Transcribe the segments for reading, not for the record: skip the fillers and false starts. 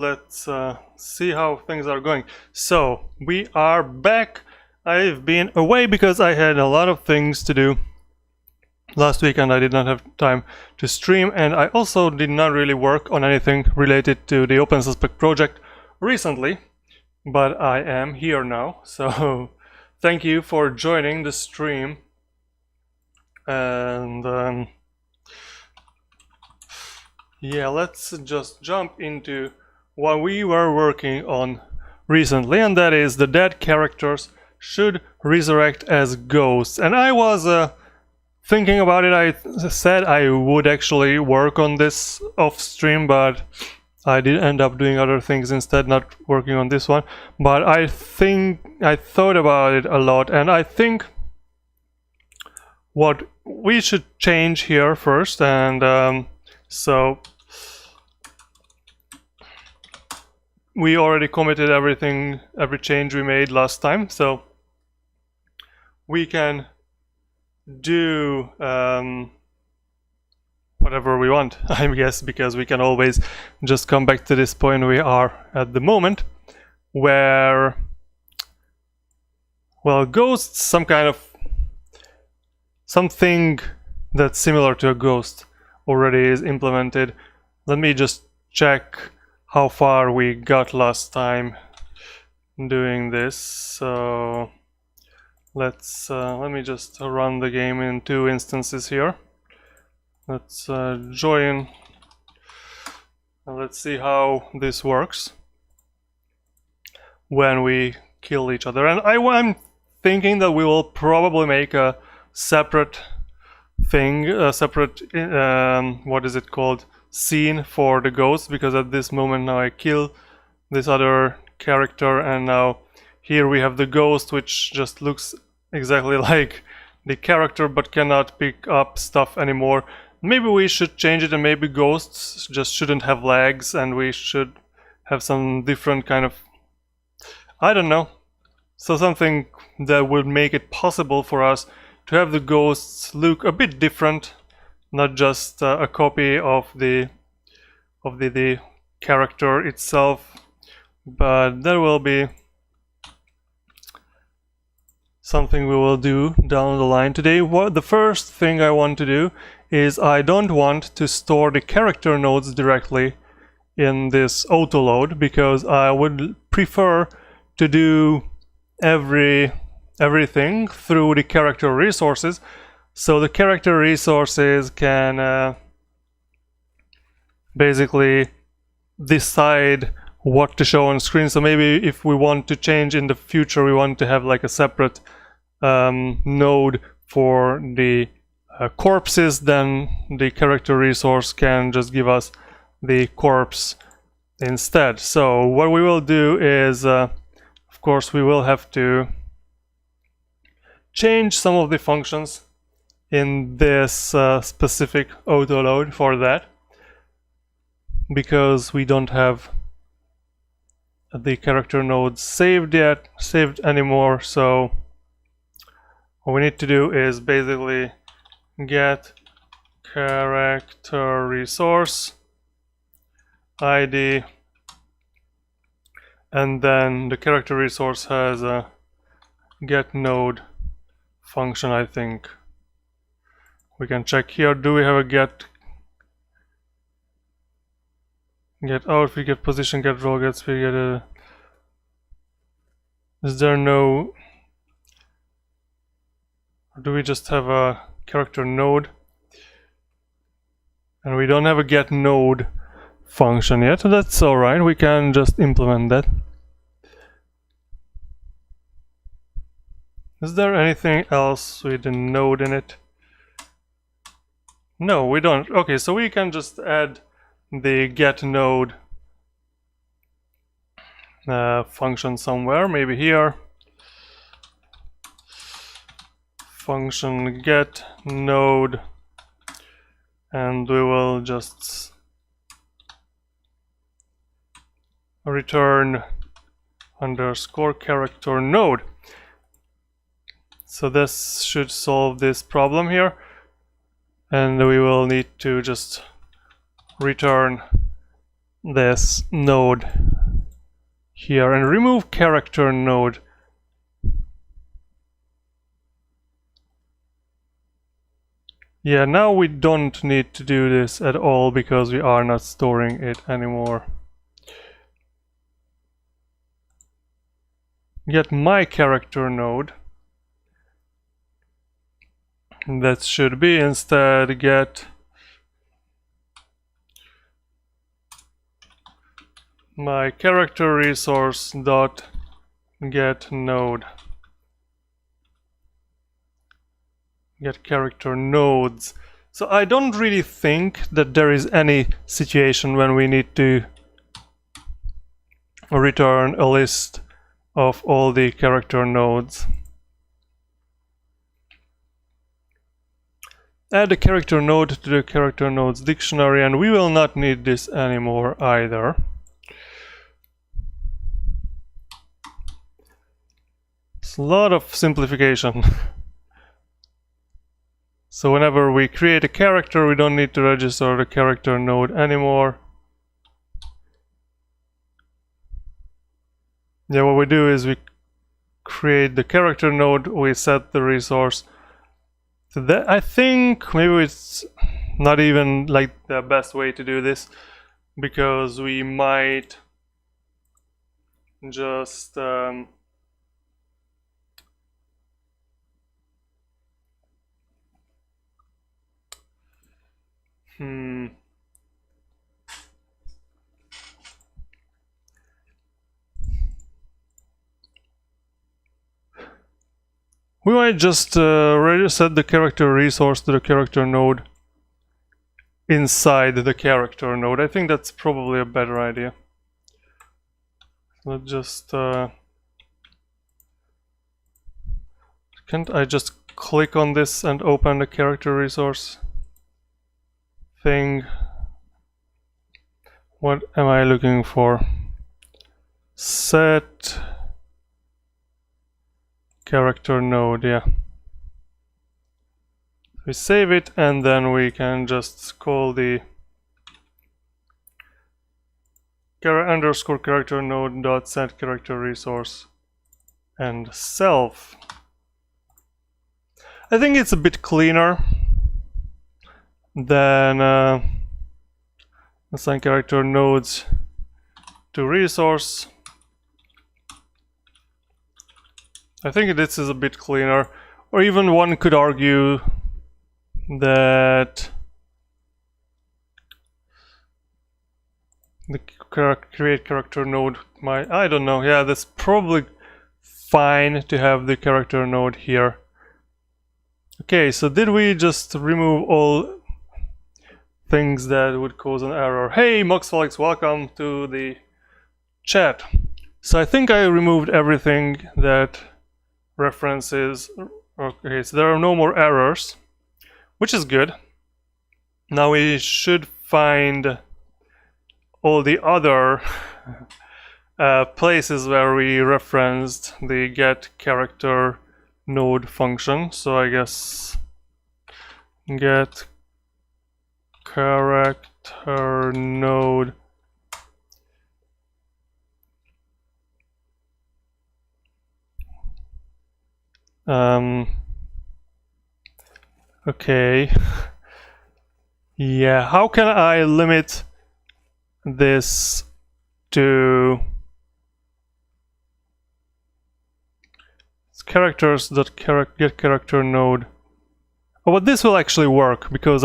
Let's see how things are going. So we are back. I've been away because I had a lot of things to do last week and I did not have time to stream, and I also did not really work on anything related to the OpenSuspect project recently, but I am here now, so thank you for joining the stream. And yeah, let's just jump into what we were working on recently, and that is the dead characters should resurrect as ghosts. And I was thinking about it. I said I would actually work on this off stream, but I did end up doing other things instead, not working on this one. But I thought about it a lot, and I think what we should change here first, and so we already committed everything, every change we made last time, so we can do whatever we want, I guess, because we can always just come back to this point we are at the moment, where, well, ghosts, something that's similar to a ghost already is implemented. Let me just check how far we got last time doing this. So let's let me just run the game in 2 instances here. Let's join and let's see how this works when we kill each other. And I'm thinking that we will probably make a separate thing, a separate what is it called, scene for the ghosts, because at this moment now I kill this other character, and now here we have the ghost, which just looks exactly like the character but cannot pick up stuff anymore. Maybe we should change it, and maybe ghosts just shouldn't have legs, and we should have some different kind of, I don't know, so something that would make it possible for us to have the ghosts look a bit different, not just a copy of the character itself. But that will be something we will do down the line today. The first thing I want to do is I don't want to store the character nodes directly in this autoload, because I would prefer to do everything through the character resources. So the character resources can basically decide what to show on screen. So maybe if we want to change in the future, we want to have like a separate node for the corpses, then the character resource can just give us the corpse instead. So what we will do is, of course, we will have to change some of the functions in this specific autoload for that, because we don't have the character nodes saved anymore. So what we need to do is basically get character resource ID, and then the character resource has a get node function. I think we can check here. Do we have a get outfit, get position, get role, get speed, get a... Is there no... Or do we just have a character node? And we don't have a get node function yet. That's alright, we can just implement that. Is there anything else with a node in it? No, we don't. Okay, so we can just add the get node function somewhere, maybe here. Function get node, and we will just return underscore character node. So this should solve this problem here, and we will need to just return this node here and remove character node. Yeah, now we don't need to do this at all because we are not storing it anymore. Get my character node. That should be instead get my character resource dot get node. Get character nodes. So I don't really think that there is any situation when we need to return a list of all the character nodes. Add a character node to the character nodes dictionary, and we will not need this anymore either. It's a lot of simplification. So whenever we create a character, we don't need to register the character node anymore. Yeah, what we do is we create the character node, we set the resource to that. I think maybe it's not even like the best way to do this, because we might just we might just set the character resource to the character node inside the character node. I think that's probably a better idea. Let's just can't I just click on this and open the character resource thing? What am I looking for? Set character node, yeah. We save it and then we can just call the underscore character node dot set character resource and self. I think it's a bit cleaner than assign character nodes to resource. I think this is a bit cleaner, or even one could argue that the create character node might, I don't know, yeah, that's probably fine to have the character node here. Okay, so did we just remove all things that would cause an error? Hey, Moxfelix, welcome to the chat. So I think I removed everything that references. Okay, so there are no more errors, which is good. Now we should find all the other places where we referenced the get character node function. So I guess get character node okay. Yeah, how can I limit this to characters that get character node? Oh, but this will actually work because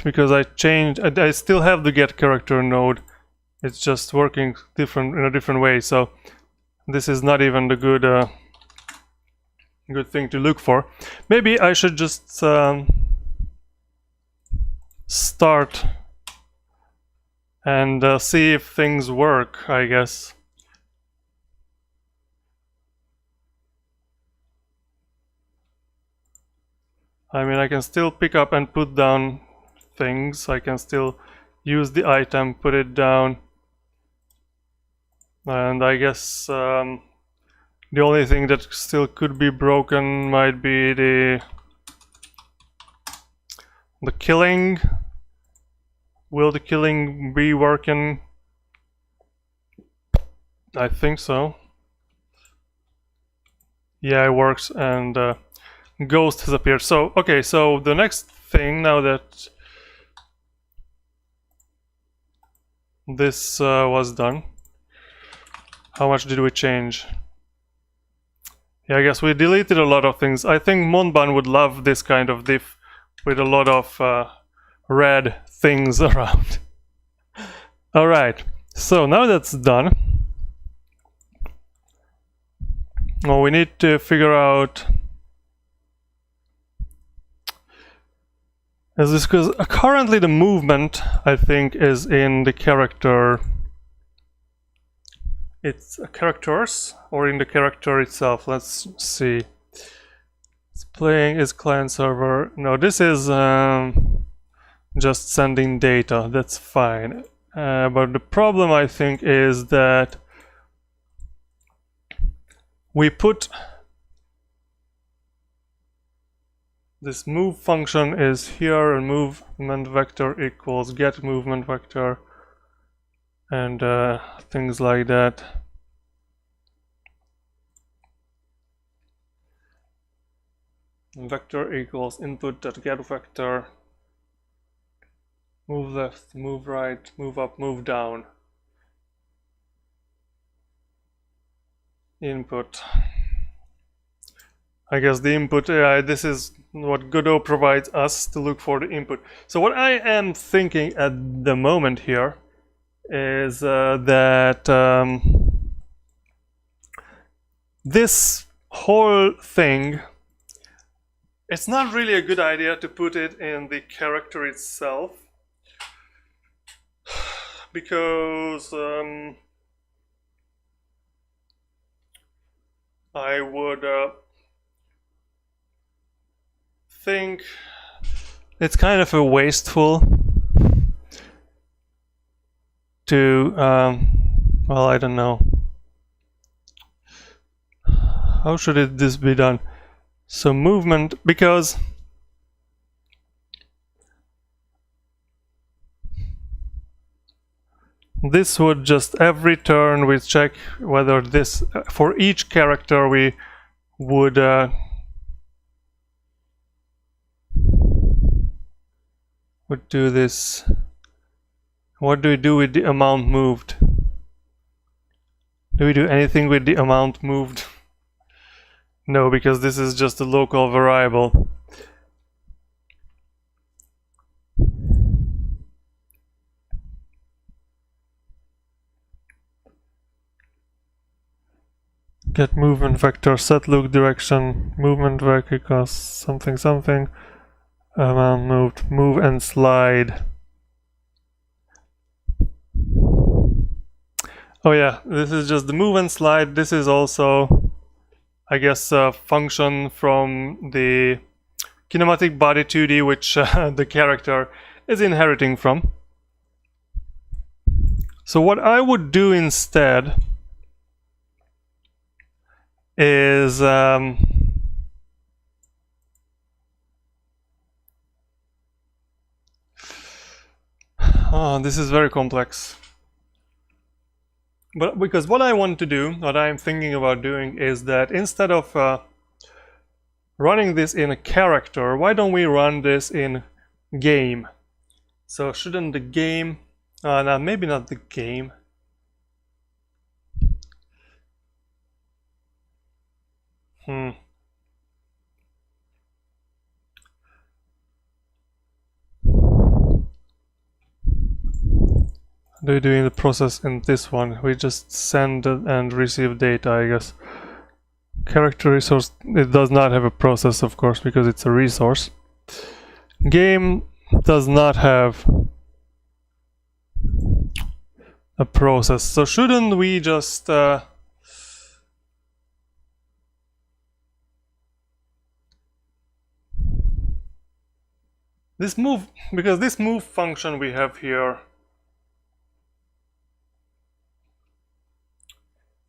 because I changed. I still have the get character node. It's just working in a different way. So this is not even the good thing to look for. Maybe I should just start and see if things work, I guess. I mean, I can still pick up and put down things. I can still use the item, put it down. And I guess the only thing that still could be broken might be the killing, Will the killing be working? I think so. Yeah, it works, and ghost has appeared. So, okay, so the next thing, now that this was done, how much did we change? Yeah, I guess we deleted a lot of things. I think Monban would love this kind of diff with a lot of red things around. Alright, so now that's done. Well, we need to figure out... Is this because currently the movement, I think, is in the character... It's characters or in the character itself. Let's see. It's playing is client server. No, this is just sending data. That's fine. But the problem, I think, is that we put this move function is here, and movement vector equals get movement vector, and things like that. Vector equals input.get vector. Move left, move right, move up, move down. Input. I guess the input, this is what Godot provides us to look for the input. So what I am thinking at the moment here is that this whole thing, it's not really a good idea to put it in the character itself, because I would think it's kind of a wasteful to well, I don't know. How should this be done? So movement, because this would just every turn we check whether this for each character we would do this. What do we do with the amount moved? Do we do anything with the amount moved? No, because this is just a local variable. Get movement vector, set look direction, movement vector equals something something, amount moved, move and slide. Oh yeah, this is just the move and slide. This is also, I guess, a function from the kinematic body 2D, which the character is inheriting from. So what I would do instead is oh, this is very complex. But because what I want to do, what I'm thinking about doing, is that instead of running this in a character, why don't we run this in game? So shouldn't the game, no, maybe not the game. They're doing the process in this one. We just send and receive data, I guess. Character resource, it does not have a process, of course, because it's a resource. Game does not have a process. So shouldn't we just this move, because this move function we have here,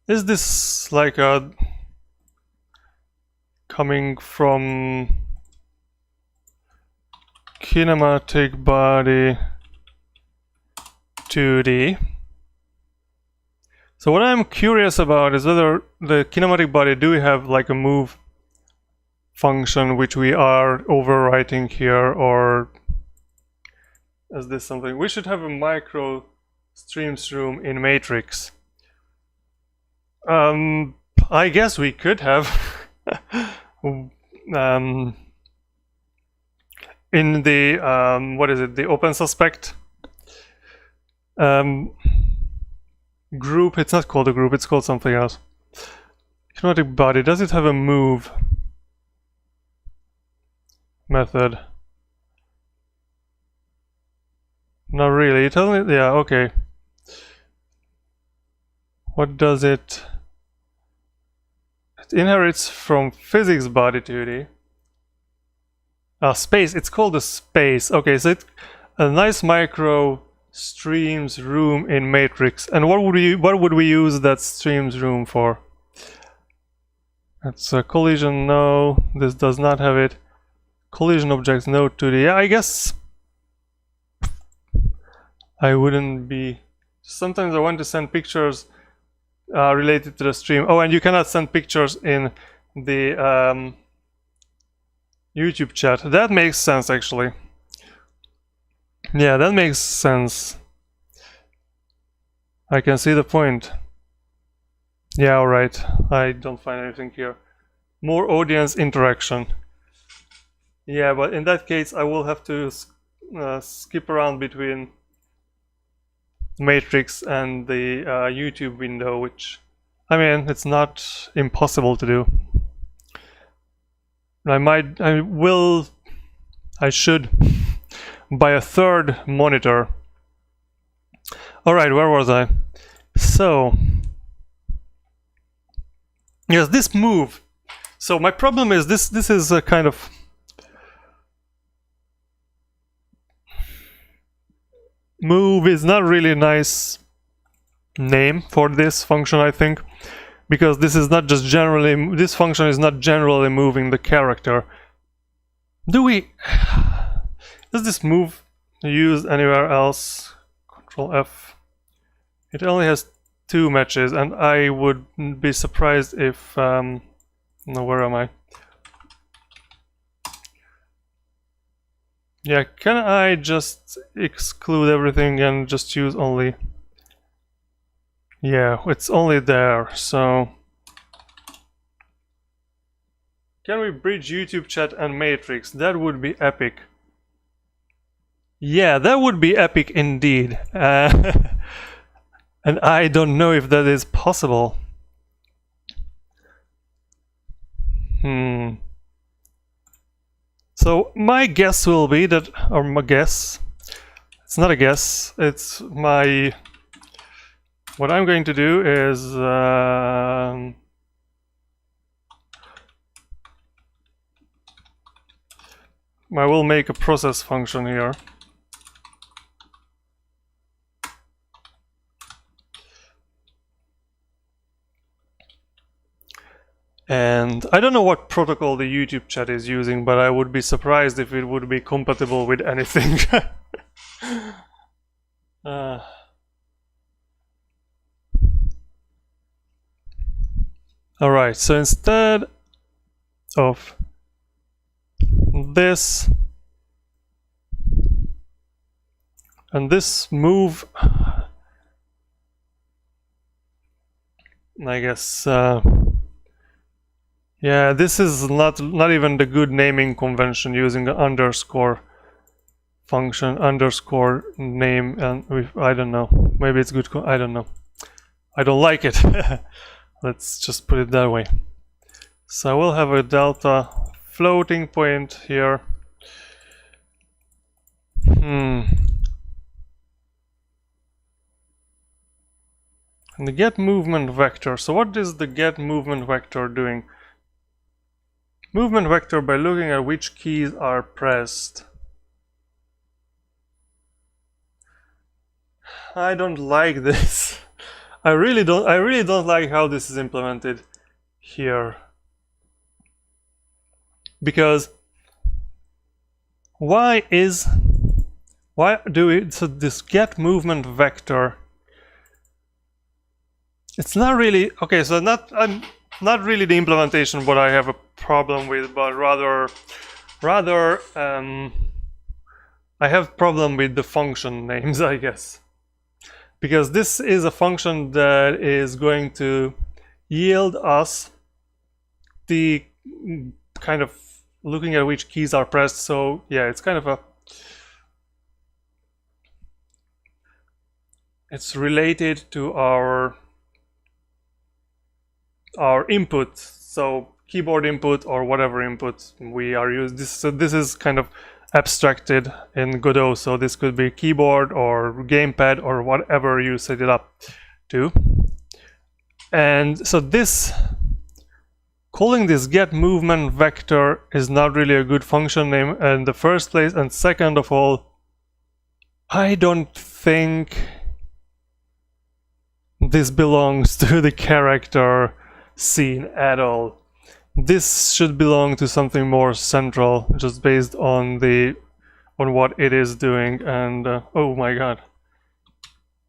is this like a coming from kinematic body 2D. So what I'm curious about is whether the kinematic body do have like a move function which we are overwriting here, or is this something? We should have a micro streams room in matrix. I guess we could have in the what is it, the OpenSuspect group. It's not called a group, it's called something else. Kinematic body, does it have a move method? Not really. It only, yeah, okay. What does it? It inherits from physics body 2D. Space, it's called a space. Okay, so it's a nice micro streams room in matrix. And what would we use that streams room for? That's a collision, no. This does not have it. Collision objects, no 2D. Yeah, I guess I wouldn't be. Sometimes I want to send pictures related to the stream. Oh, and you cannot send pictures in the YouTube chat. That makes sense, actually. Yeah, that makes sense. I can see the point. Yeah, alright. I don't find anything here. More audience interaction. Yeah, but in that case I will have to skip around between matrix and the YouTube window, which, I mean, it's not impossible to do. I should buy a third monitor. Alright, where was I? So, yes, this move. So my problem is this is a kind of move is not really a nice name for this function, I think, because this is not just generally, this function is not generally moving the character. Does this move used anywhere else? Control F. It only has 2 matches, and I would be surprised if no, where am I? Yeah, can I just exclude everything and just use only? Yeah, it's only there, so can we bridge YouTube chat and matrix? That would be epic. Yeah, that would be epic indeed. And I don't know if that is possible. So my guess will be that, or my guess, it's not a guess, it's my, what I'm going to do is I will make a process function here. And I don't know what protocol the YouTube chat is using, but I would be surprised if it would be compatible with anything. Alright, so instead of this and this move, I guess yeah, this is not even the good naming convention, using the underscore function, underscore name, and I don't know, maybe it's good, I don't know, I don't like it. Let's just put it that way. So we'll have a delta floating point here. And the get movement vector. So what is the get movement vector doing? Movement vector by looking at which keys are pressed. I don't like this. I really don't like how this is implemented here. Because why is Why do we, so this get movement vector, it's not really, okay, so I'm not really the implementation what I have a problem with, but rather I have problem with the function names, I guess. Because this is a function that is going to yield us the kind of looking at which keys are pressed. So yeah, it's kind of a, it's related to our input, so keyboard input or whatever input we are using. So this is kind of abstracted in Godot, so this could be keyboard or gamepad or whatever you set it up to. And so this, calling this get movement vector is not really a good function name in the first place, and second of all, I don't think this belongs to the character scene at all. This should belong to something more central, just based on what it is doing. And oh my god,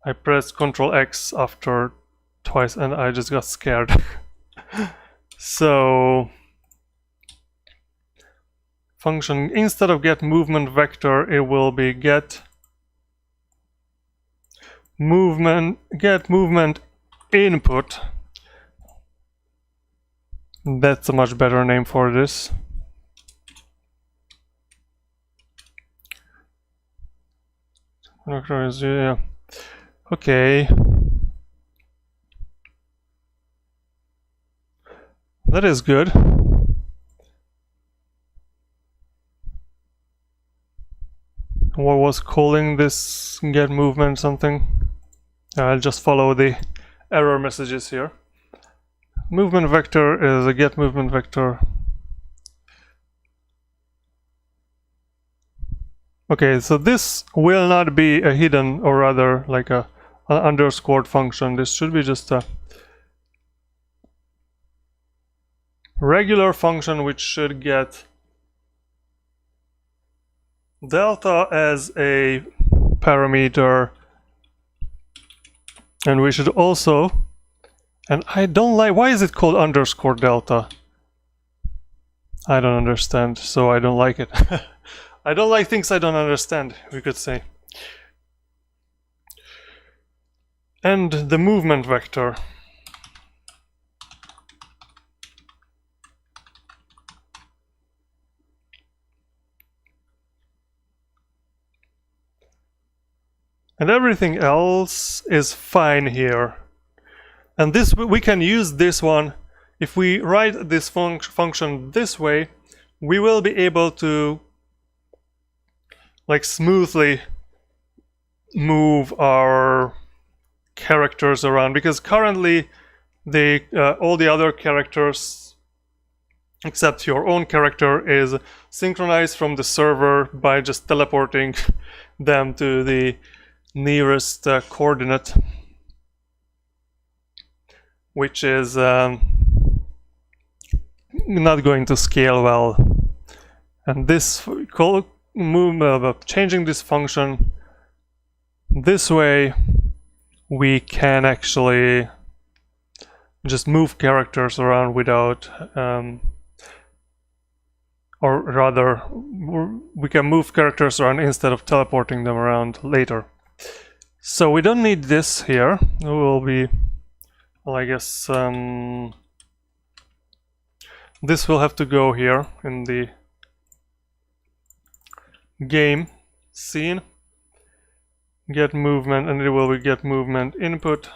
I pressed Ctrl X after twice and I just got scared. So function, instead of get movement vector, it will be get movement input. That's a much better name for this. Yeah. Okay. That is good. What was calling this get movement something? I'll just follow the error messages here. Movement vector is a get movement vector. Okay, so this will not be a hidden, or rather like an underscored function. This should be just a regular function which should get delta as a parameter, and we should also, and I don't like, why is it called underscore delta? I don't understand, so I don't like it. I don't like things I don't understand, we could say. And the movement vector. And everything else is fine here. And this, we can use this one. If we write this function this way, we will be able to like smoothly move our characters around, because currently all the other characters except your own character is synchronized from the server by just teleporting them to the nearest coordinate, which is not going to scale well. And this changing this function this way, we can actually just move characters around without or rather we can move characters around instead of teleporting them around later. So we don't need this here. It will be, well, I guess this will have to go here in the game scene. Get movement, and it will be get movement input.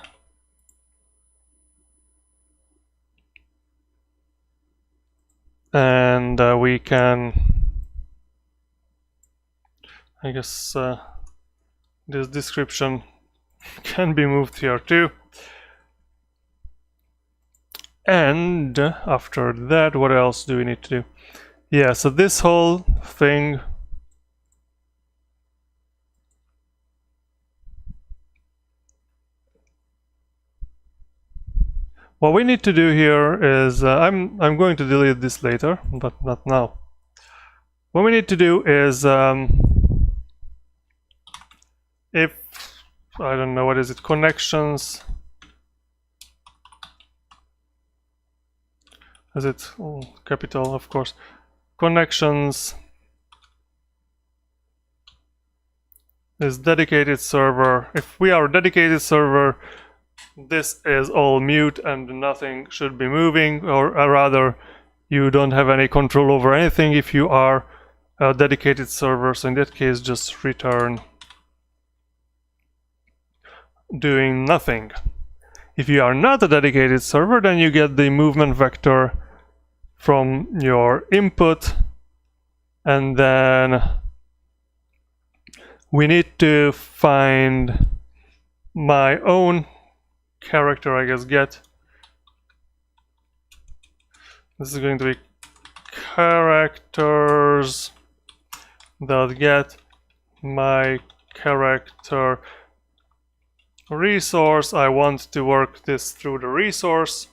And we can, I guess this description can be moved here too. And after that, what else do we need to do? Yeah, so this whole thing, what we need to do here is, I'm going to delete this later, but not now. What we need to do is if I don't know, what is it, connections, is it capital, of course, connections is dedicated server. If we are a dedicated server, this is all mute and nothing should be moving, or rather you don't have any control over anything if you are a dedicated server. So in that case, just return doing nothing. If you are not a dedicated server, then you get the movement vector from your input, and then we need to find my own character, I guess. Get, this is going to be characters dot get my character resource. I want to work this through the resource.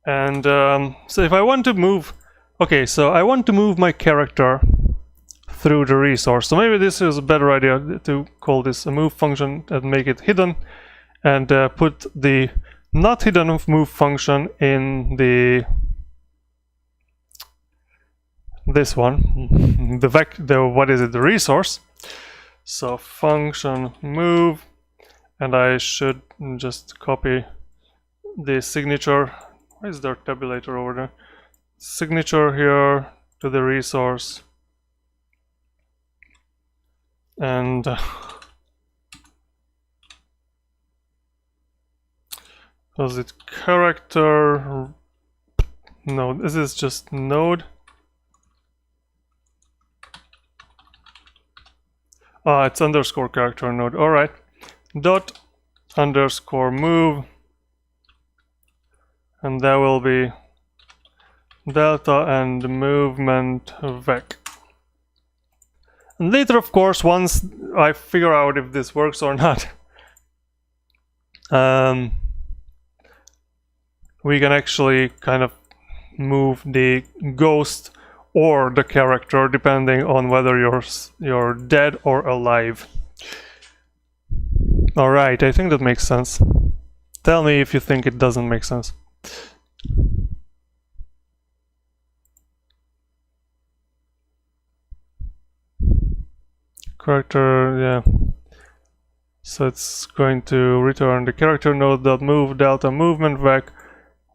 And so if I want to move, okay, so I want to move my character through the resource. So maybe this is a better idea to call this a move function and make it hidden, and put the not hidden move function in this one, the what is it, the resource. So function move, and I should just copy the signature. Why is there tabulator over there? Signature here to the resource, and was it character? No, this is just node. Ah, it's underscore character node. All right. Dot underscore move, and that will be delta and movement vec. And later, of course, once I figure out if this works or not, we can actually kind of move the ghost or the character depending on whether you're dead or alive. All right, I think that makes sense. Tell me if you think it doesn't make sense. Character, yeah. So it's going to return the character node.move delta movement vec,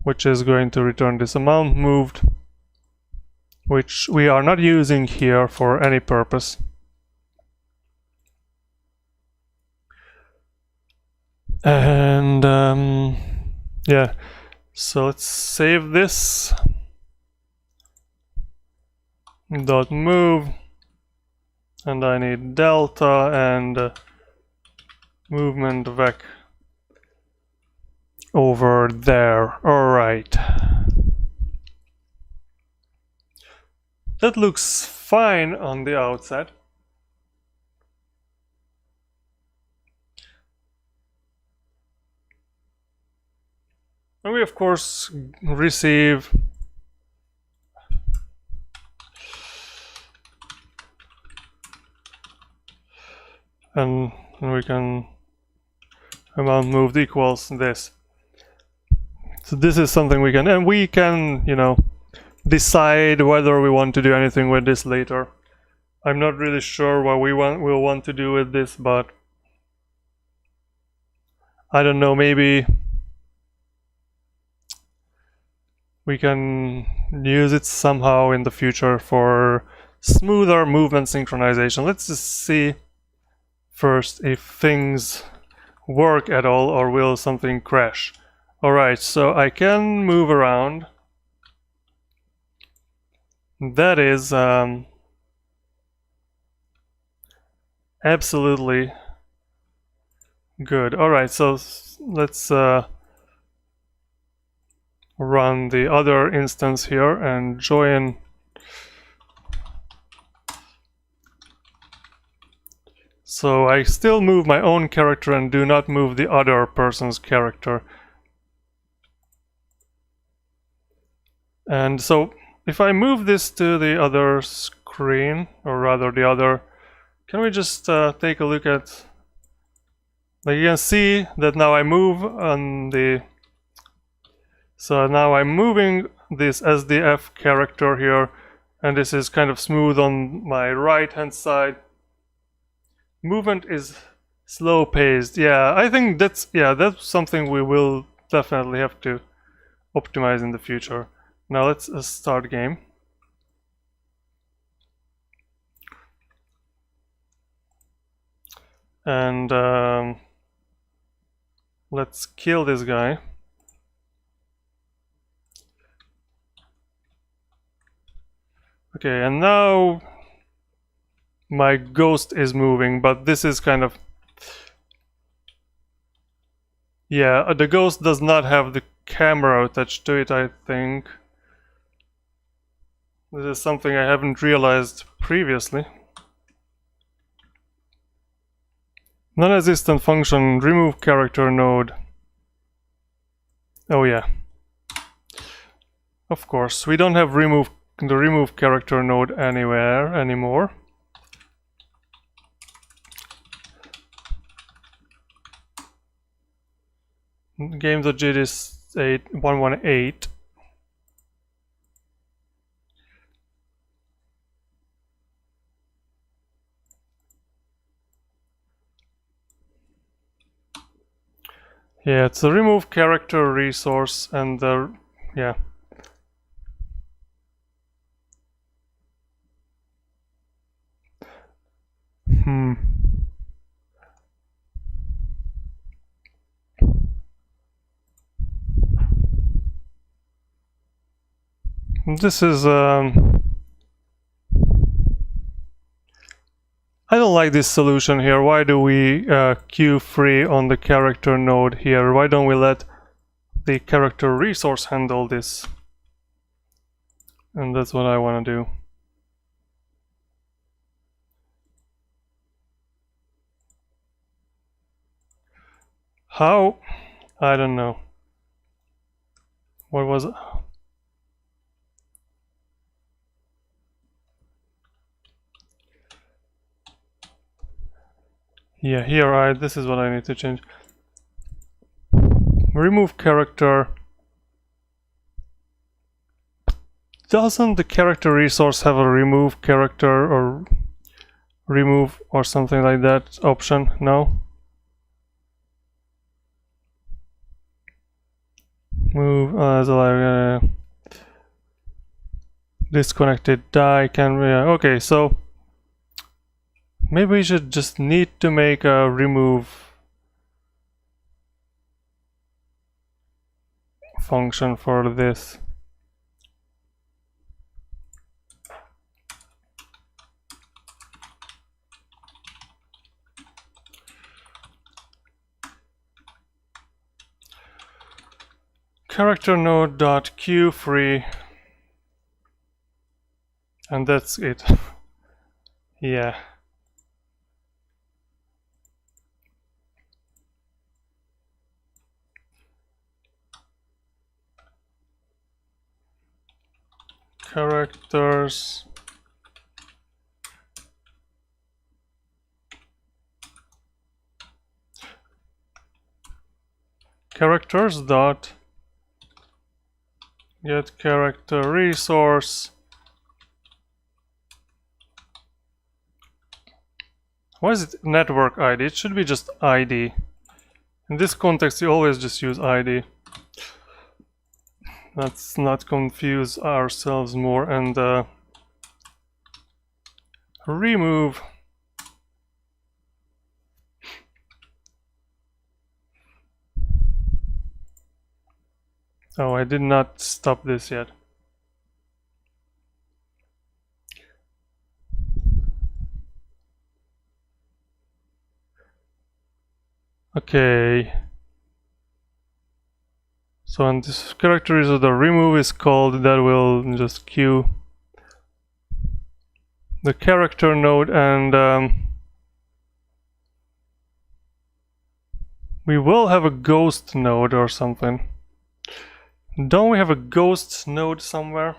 which is going to return this amount moved, which we are not using here for any purpose. And yeah, so let's save this. Dot move, and I need delta and movement vec over there. All right. That looks fine on the outset. And we of course receive and we can amount moved equals this. So this is something we can, and we can, you know, decide whether we want to do anything with this later. I'm not really sure what we'll want to do with this, but I don't know, maybe we can use it somehow in the future for smoother movement synchronization. Let's just see first if things work at all, or will something crash. Alright, so I can move around. That is absolutely good. Alright, so let's run the other instance here and join. So I still move my own character and do not move the other person's character. And so if I move this to the other screen, or rather the other can we just take a look at, like you can see that now I move on the, so now I'm moving this SDF character here, and this is kind of smooth on my right hand side. Movement is slow paced. Yeah, I think that's something we will definitely have to optimize in the future. Now let's start game. And let's kill this guy. Okay, and now my ghost is moving, but this is kind of, yeah, the ghost does not have the camera attached to it, I think. This is something I haven't realized previously. Non-existent function, remove character node. Oh yeah. Of course, we don't have the remove character node anywhere anymore. Game.jit is 118. Yeah, it's a remove character resource, and yeah. This is I don't like this solution here. Why do we queue free on the character node here? Why don't we let the character resource handle this? And that's what I want to do. How? I don't know. What was it? Yeah, here this is what I need to change. Remove character. Doesn't the character resource have a remove character or remove or something like that option? No? Move disconnected die can be okay, so maybe we should just need to make a remove function for this. Character node dot queue free, and that's it. Yeah. Characters dot get character resource. Why is it network ID? It should be just ID. In this context, you always just use ID. Let's not confuse ourselves more, and remove. Oh, I did not stop this yet. Okay. So on this character is the remove is called, that will just queue the character node, and we will have a ghost node or something. Don't we have a ghost node somewhere?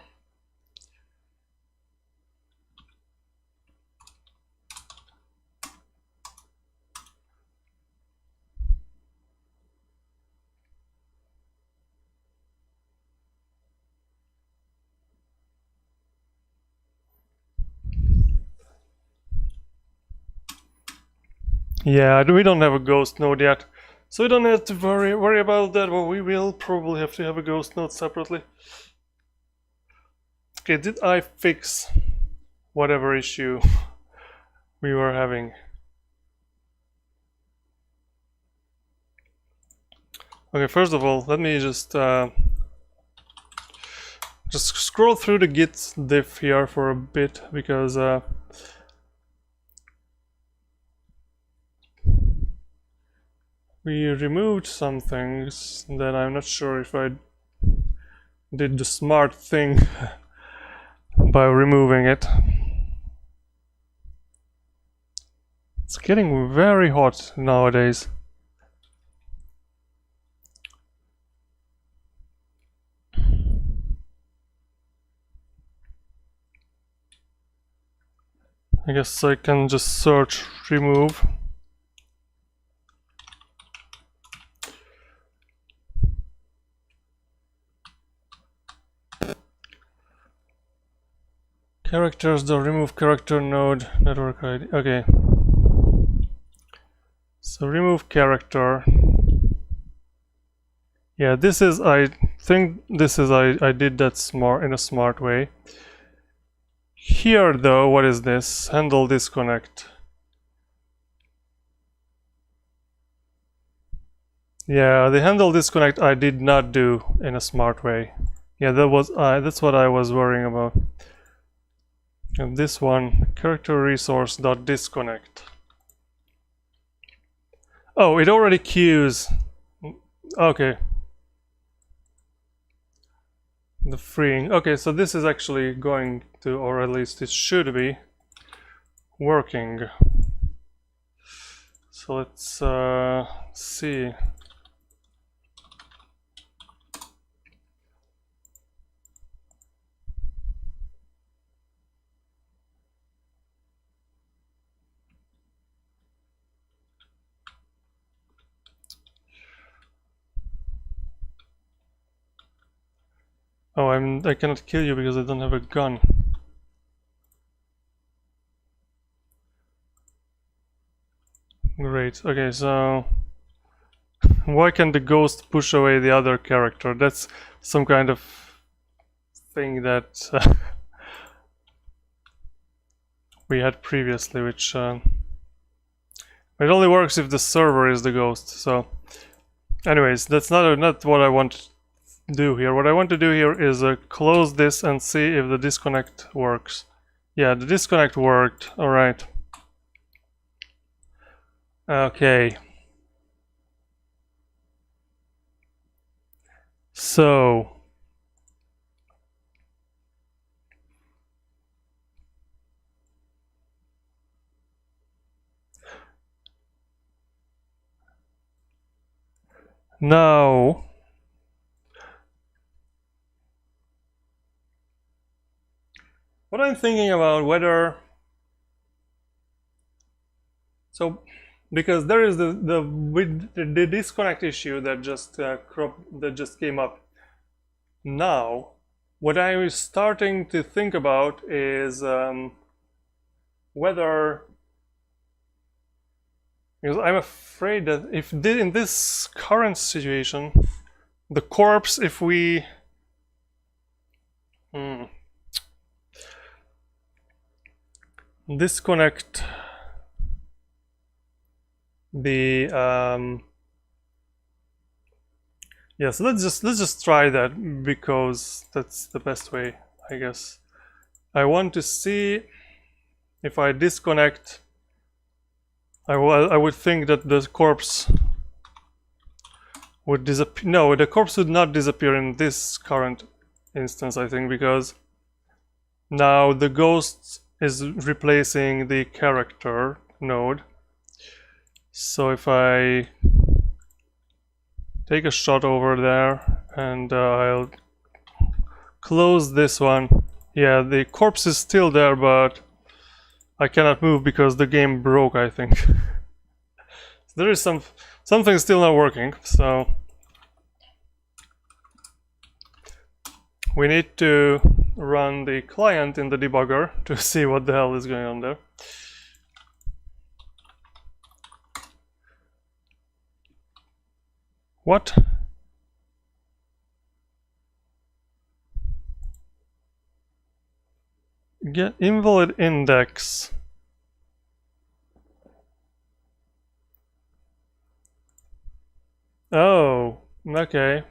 Yeah, we don't have a ghost node yet, so we don't have to worry about that, but we will probably have to have a ghost node separately. Okay, did I fix whatever issue we were having? Okay, first of all, let me just scroll through the git diff here for a bit, because we removed some things that I'm not sure if I did the smart thing by removing it. It's getting very hot nowadays. I guess I can just search remove. Characters, the remove character node, network ID. Okay. So remove character. Yeah, this is, I think this is, I did that smart, in a smart way. Here though, what is this? Handle disconnect. Yeah, the handle disconnect I did not do in a smart way. Yeah, that's what I was worrying about. And this one, character resource dot disconnect. Oh, it already queues. Okay. The freeing. Okay, so this is actually going to, or at least it should be, working. So let's see. Oh, I cannot kill you because I don't have a gun. Great. Okay, so why can the ghost push away the other character? That's some kind of thing that we had previously, which it only works if the server is the ghost. So, anyways, that's not what I want to do here. What I want to do here is close this and see if the disconnect works. Yeah, the disconnect worked. All right. Okay. So now what I'm thinking about whether, so because there is the disconnect issue that just came up. Now, what I was starting to think about is whether, because I'm afraid that if in this current situation, the corpse, if we disconnect the yeah, so let's just try that, because that's the best way, I guess. I want to see if I disconnect. I would think that the corpse would disappear. No, the corpse would not disappear in this current instance, I think, because now the ghost is replacing the character node. So if I take a shot over there and I'll close this one. Yeah, the corpse is still there, but I cannot move because the game broke, I think. There is something still not working, so we need to run the client in the debugger to see what the hell is going on there. What? Get invalid index. Oh, okay.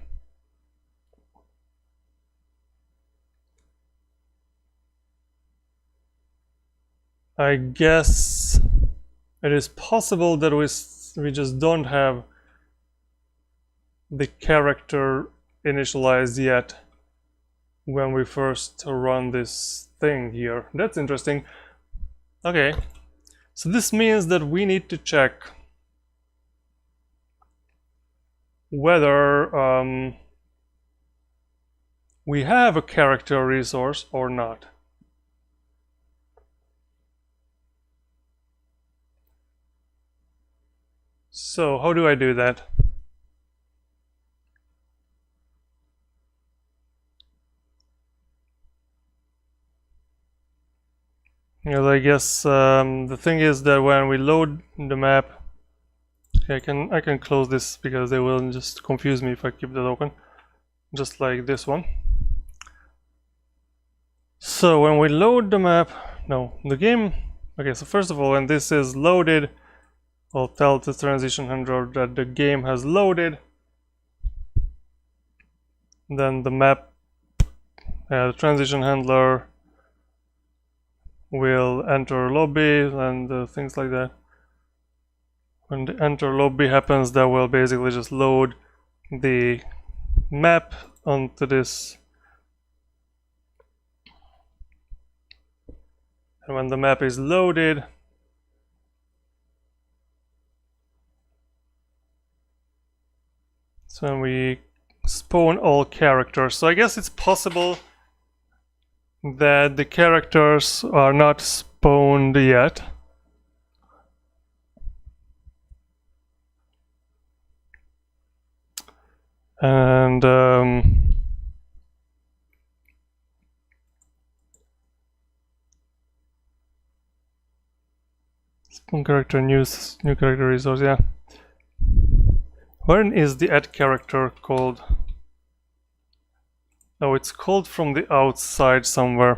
I guess it is possible that we just don't have the character initialized yet when we first run this thing here. That's interesting. Okay, so this means that we need to check whether we have a character resource or not. So how do I do that? Well, I guess the thing is that when we load the map, I can close this because they will just confuse me if I keep that open, just like this one. So when we load the map, no, the game. Okay, so first of all, when this is loaded, I'll tell the transition handler that the game has loaded. Then the map, the transition handler will enter lobby and things like that. When the enter lobby happens, that will basically just load the map onto this. And when the map is loaded, so when we spawn all characters. So I guess it's possible that the characters are not spawned yet. And spawn character new character resource, yeah. Where is the add character called? Oh, it's called from the outside somewhere.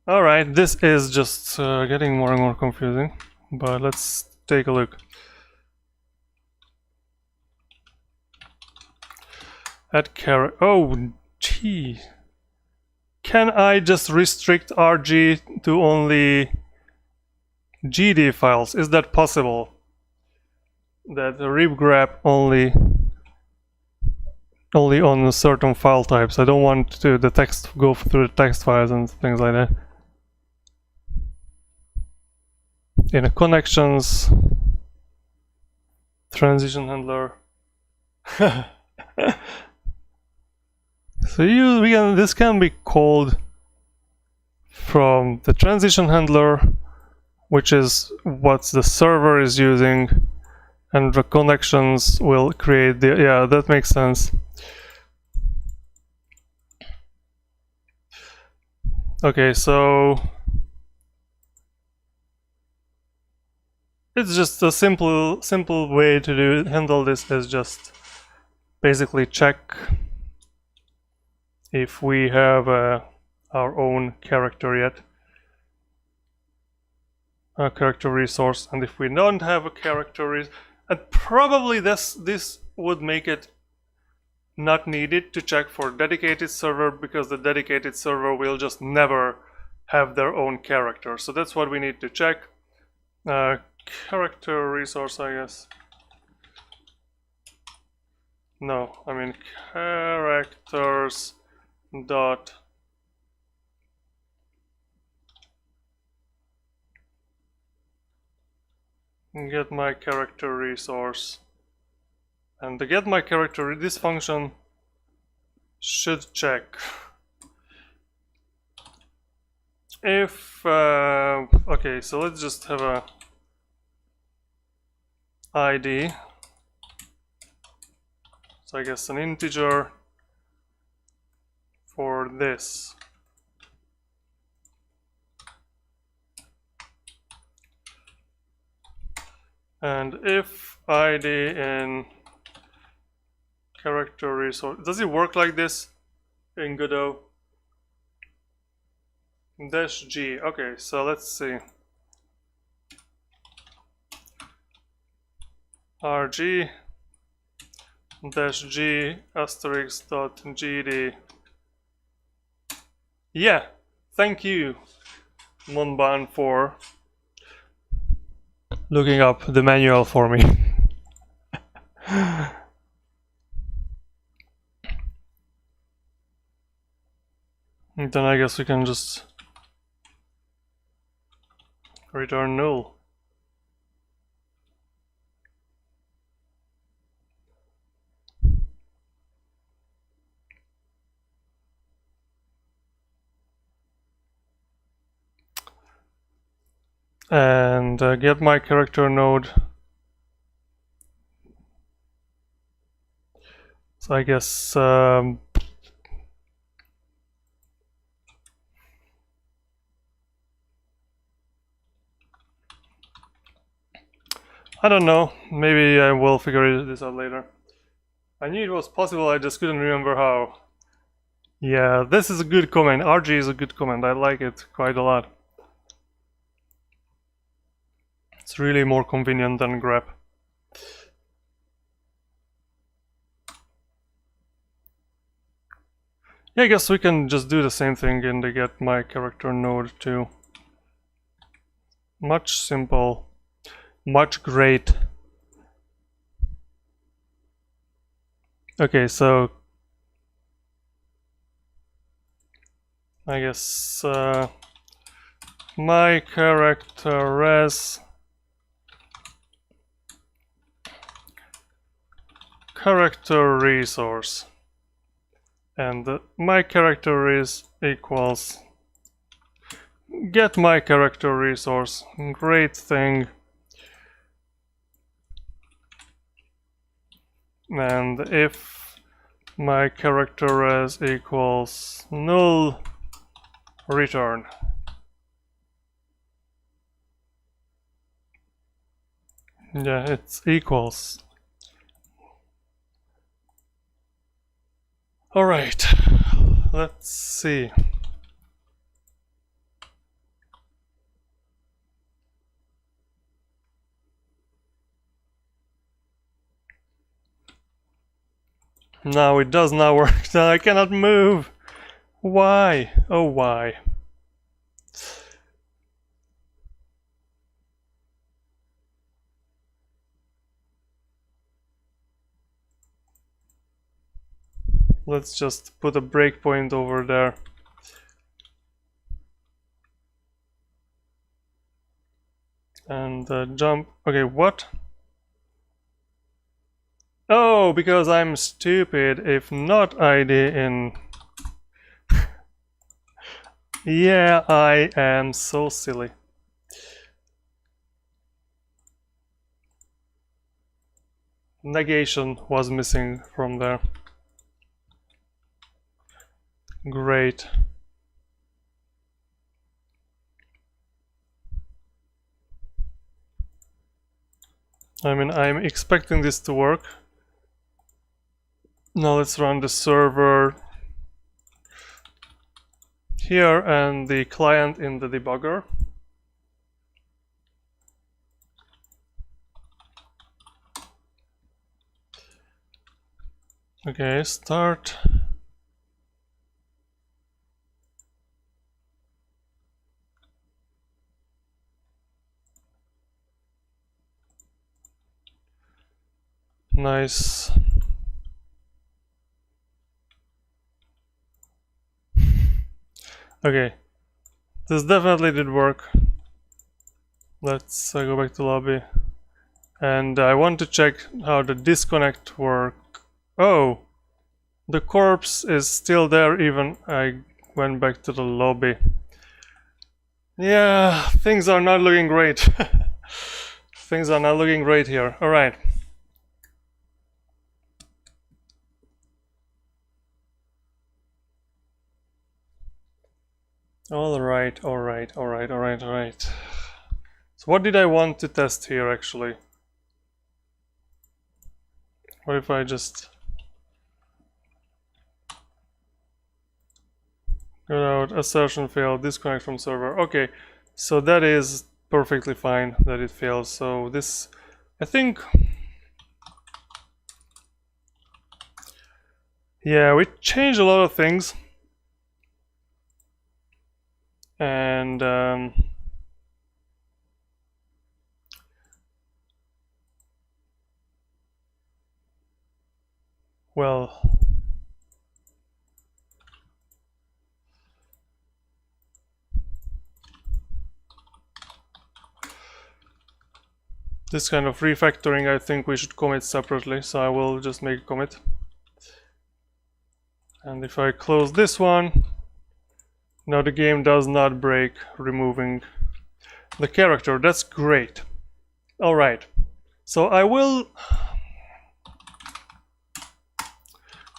Alright, this is just getting more and more confusing, but let's take a look. Add character. Oh, gee. Can I just restrict RG to only GD files? Is that possible? That rib grab only on certain file types. I don't want to the text go through the text files and things like that. In a connections, transition handler. So this can be called from the transition handler, which is what the server is using, and the connections will create the, yeah, that makes sense. Okay, so it's just a simple way to handle this is just basically check if we have our own character yet, a character resource, and if we don't have a character and probably this would make it not needed to check for dedicated server, because the dedicated server will just never have their own character. So that's what we need to check. Character resource, I guess. No, I mean characters dot get my character resource, and the get my character, this function should check if okay, so let's just have a ID, so I guess an integer for this. And if ID in character resource. Does it work like this in Godot? -G. Okay, so let's see. RG -G *.gd. Yeah, thank you, Monban, for looking up the manual for me. And then I guess we can just return null. And get my character node. So I guess I don't know, maybe I will figure this out later. I knew it was possible, I just couldn't remember how. Yeah, this is a good comment. RG is a good comment, I like it quite a lot. It's really more convenient than grep. Yeah, I guess we can just do the same thing in the get my character node too. Much simple, much great. Okay, so I guess my character res character resource, and my character is equals get my character resource. Great thing. And if my character res equals null, return. Yeah, it's equals. Alright, let's see. Now it does not work. Now I cannot move. Why? Oh, why? Let's just put a breakpoint over there. And jump. Okay, what? Oh, because I'm stupid. If not ID in... Yeah, I am so silly. Negation was missing from there. Great. I mean, I'm expecting this to work. Now let's run the server here and the client in the debugger. Okay, start. Nice. Okay, this definitely did work. Let's go back to lobby. And I want to check how the disconnect work. Oh, the corpse is still there even I went back to the lobby. Yeah, things are not looking great. Things are not looking great here. All right. All right. So what did I want to test here actually? What if I just Assertion failed, disconnect from server. Okay, so that is perfectly fine that it fails. So this, I think, yeah, we changed a lot of things, and well, this kind of refactoring I think we should commit separately, so I will just make a commit. And if I close this one, now the game does not break removing the character. That's great. Alright, so I will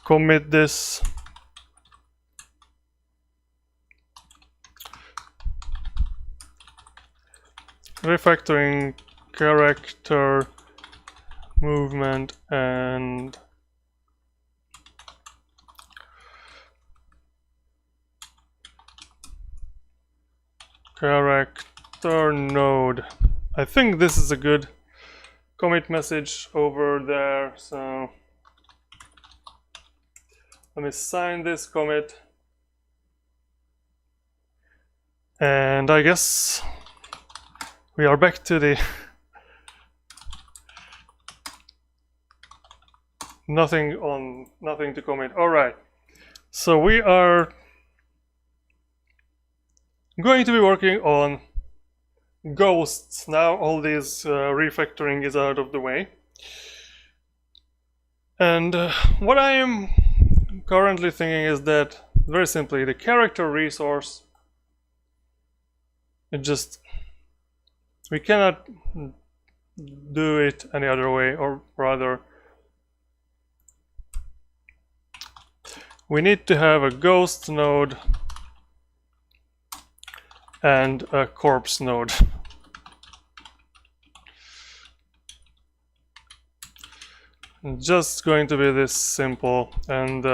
commit this. Refactoring character movement and character node. I think this is a good commit message over there, so let me sign this commit, and I guess we are back to the nothing to commit. All right, so we are going to be working on ghosts now. All this refactoring is out of the way, and what I am currently thinking is that, very simply, the character resource, we cannot do it any other way, or rather we need to have a ghost node and a corpse node. Just going to be this simple, and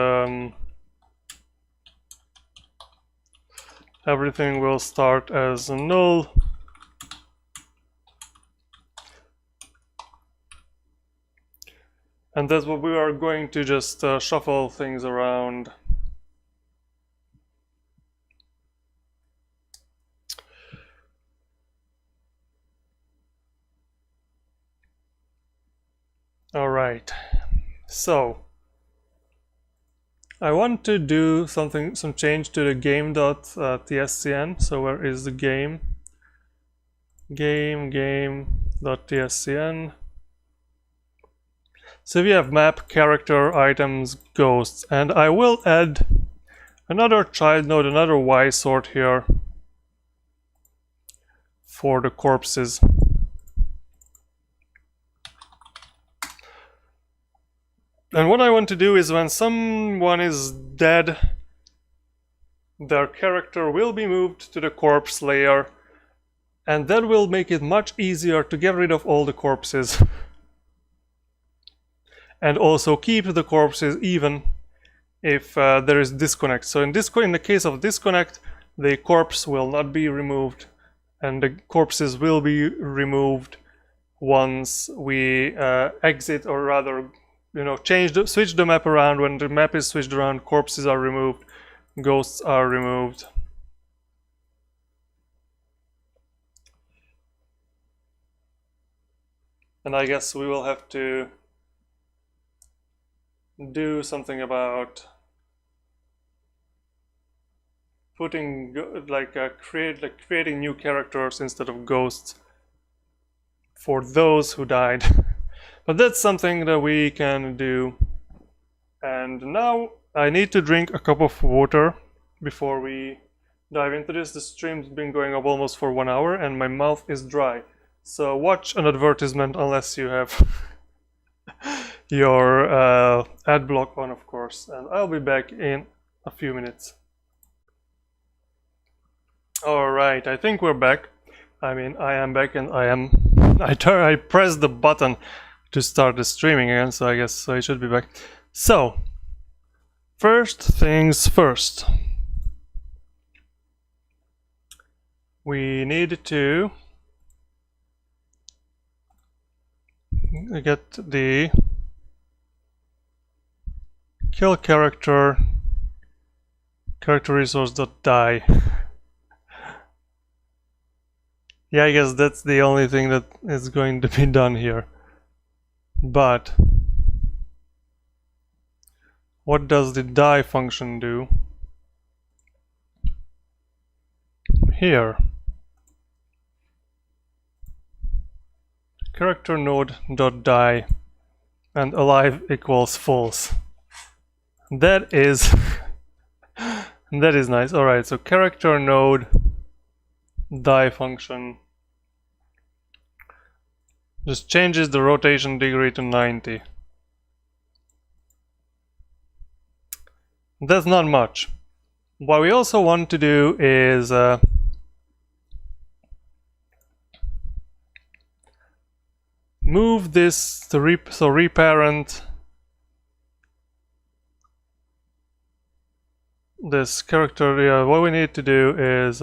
everything will start as a null. And that's what we are going to just shuffle things around. All right, so I want to do some change to the game.tscn. So where is the game? Game.tscn. So we have map, character, items, ghosts, and I will add another child node, another Y sort here for the corpses. And what I want to do is, when someone is dead, their character will be moved to the corpse layer, and that will make it much easier to get rid of all the corpses. And also keep the corpses even if there is disconnect. So in the case of disconnect, the corpse will not be removed, and the corpses will be removed once we exit, or rather, switch the map around. When the map is switched around, corpses are removed, ghosts are removed. And I guess we will have to do something about putting creating new characters instead of ghosts for those who died. But that's something that we can do. And now I need to drink a cup of water before we dive into this. The stream's been going up almost for 1 hour and my mouth is dry. So watch an advertisement unless you have your ad block on, of course, and I'll be back in a few minutes. Alright, I think we're back. I mean, I am back, and I pressed the button to start the streaming again, so I guess I should be back. So, first things first. we need to get the kill character resource.die. Yeah, I guess that's the only thing that is going to be done here. But what does the die function do? Here, character node.die and alive equals false. That is that is nice. All right, so character node die function just changes the rotation degree to 90. That's not much. What we also want to do is move this to reparent this character. Yeah, what we need to do is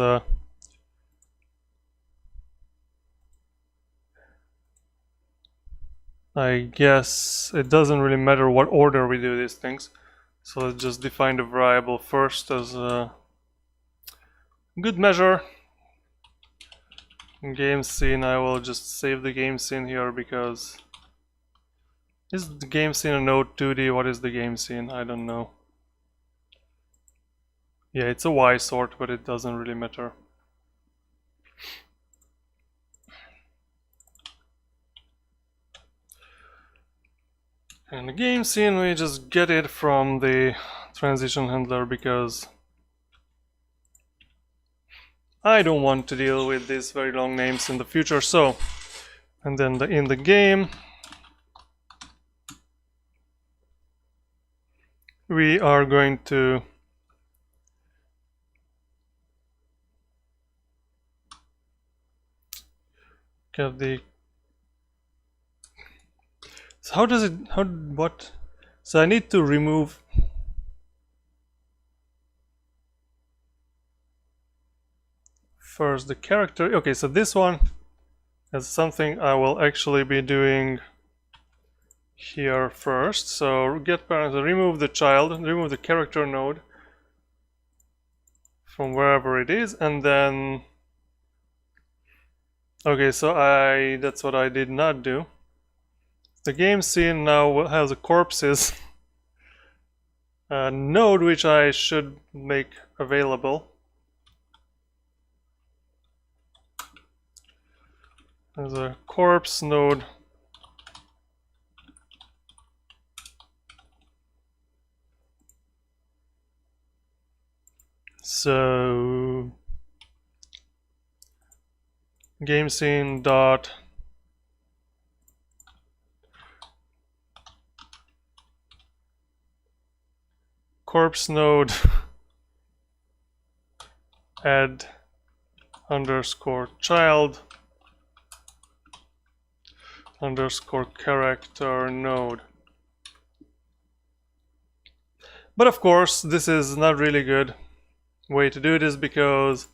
I guess it doesn't really matter what order we do these things. So let's just define the variable first as a good measure. Game scene, I will just save the game scene here because is the game scene a node 2D? What is the game scene? I don't know. Yeah, it's a Y sort, but it doesn't really matter. And the game scene, we just get it from the transition handler because I don't want to deal with these very long names in the future. So, and then in the game, we are going to get the. So how does it? What? So I need to remove. First the character. Okay, so this one is something I will actually be doing here first. So get parent, remove the child, remove the character node from wherever it is, and then okay, so that's what I did not do. The game scene now has a corpses node which I should make available. There's a corpse node. So game scene dot corpse node add underscore child underscore character node. But of course this is not really good way to do this because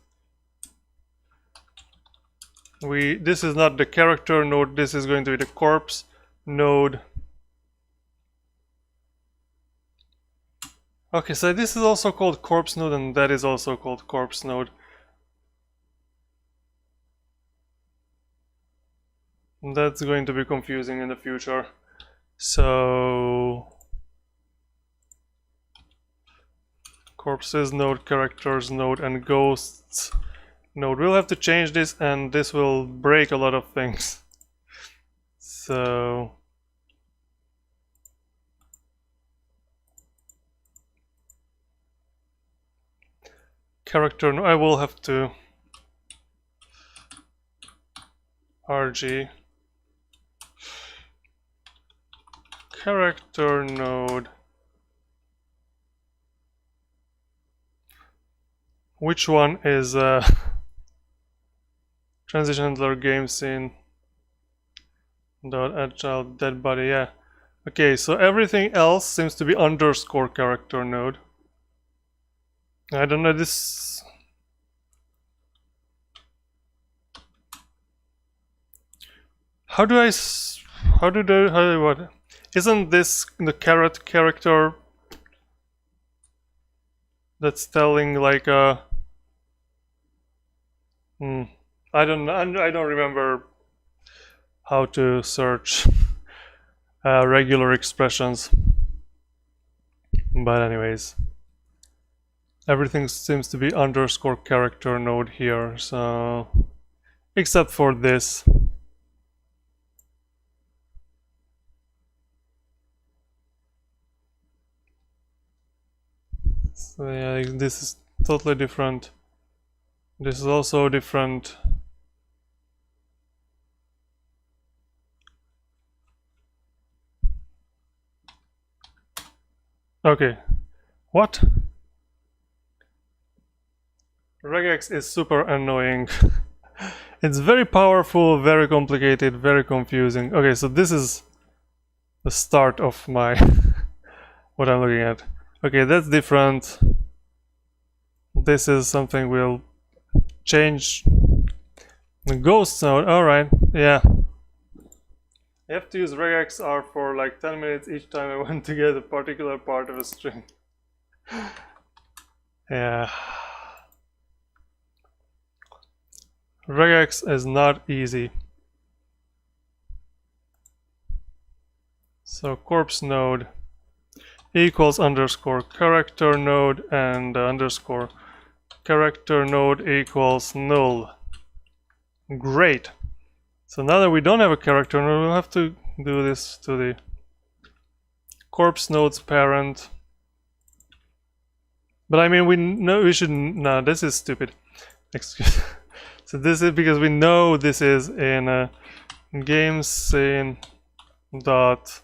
this is not the character node, this is going to be the corpse node. Okay, so this is also called corpse node and that is also called corpse node. That's going to be confusing in the future. So corpses node, characters node, and ghosts node. We'll have to change this and this will break a lot of things. So character node, I will have to RG character node. Which one is transition handler game scene dot agile dead body? Yeah. Okay, so everything else seems to be underscore character node. I don't know this. How do what? Isn't this the carrot character that's telling like a... I don't remember how to search regular expressions. But anyways, everything seems to be underscore character node here, so except for this. So yeah, this is totally different. This is also different. Okay, what? regex is super annoying. It's very powerful, very complicated, very confusing. Okay, so this is the start of my what I'm looking at. Okay, that's different. This is something we'll change. The ghost node, alright, yeah. I have to use regexr for like 10 minutes each time I want to get a particular part of a string. Yeah. Regex is not easy. So corpse node equals underscore character node, and underscore character node equals null. Great. So now that we don't have a character node, we'll have to do this to the corpse node's parent. But I mean, we should... No, this is stupid. Excuse. So this is because we know this is in a game scene dot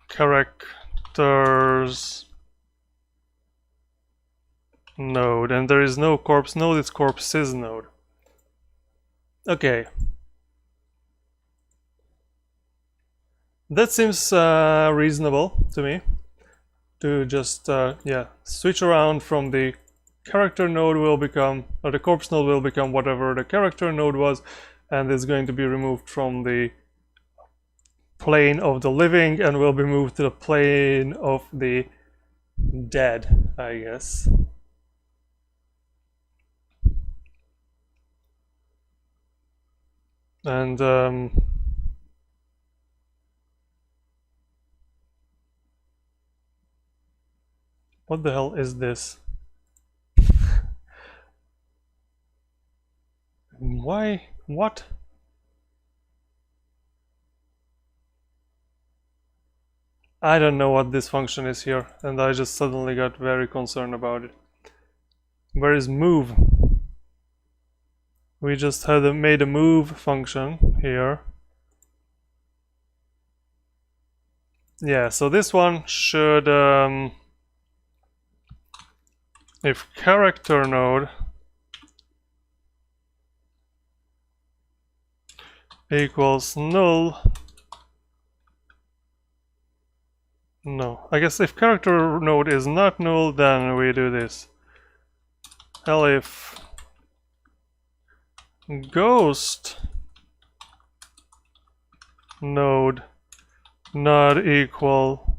characters node, and there is no corpse node, it's corpses node. Okay. That seems reasonable to me, to just yeah, switch around from the character node will become, or the corpse node will become whatever the character node was, and it's going to be removed from the plane of the living and will be moved to the plane of the dead, I guess. And what the hell is this? Why? What? I don't know what this function is here, and I just suddenly got very concerned about it. Where is move? We just had made a move function here. Yeah, so this one should, if character node equals null, no, I guess if character node is not null, then we do this. Elif ghost node not equal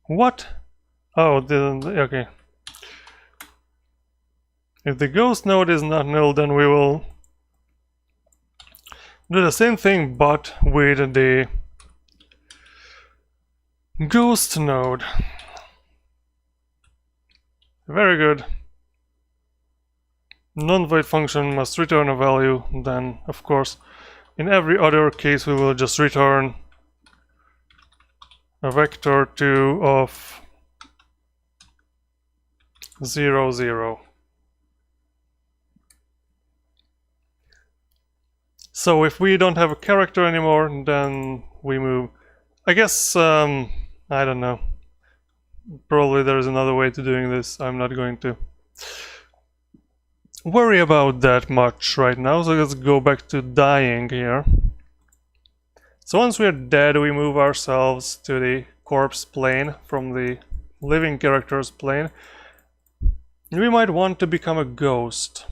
what? Oh, okay. If the ghost node is not null, then we will do the same thing, but with the ghost node. Very good. Non-void function must return a value, then of course in every other case we will just return a vector 2 of 0, 0. So if we don't have a character anymore, then we move. I guess, I don't know. Probably there's another way to doing this. I'm not going to worry about that much right now. So let's go back to dying here. So once we're dead, we move ourselves to the corpse plane from the living characters plane. We might want to become a ghost.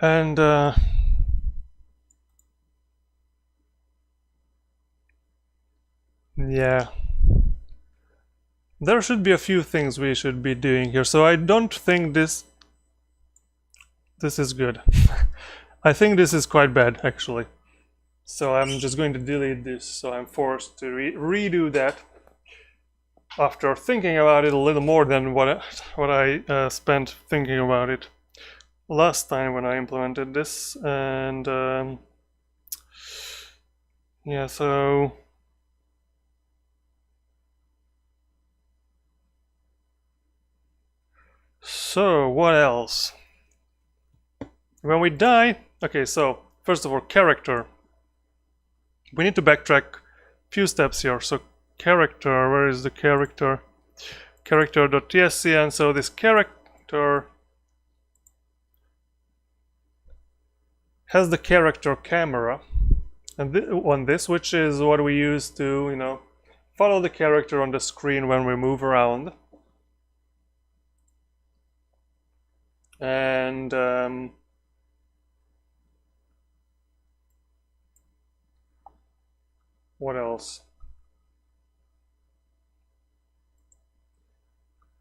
And yeah. There should be a few things we should be doing here. So I don't think this is good. I think this is quite bad, actually. So I'm just going to delete this, so I'm forced to redo that after thinking about it a little more than what I spent thinking about it last time when I implemented this. And yeah, so what else? When we die, okay, so first of all, character. We need to backtrack a few steps here. So character, where is the character? Character.tsc, and so this character has the character camera, and on this, which is what we use to, you know, follow the character on the screen when we move around. And what else?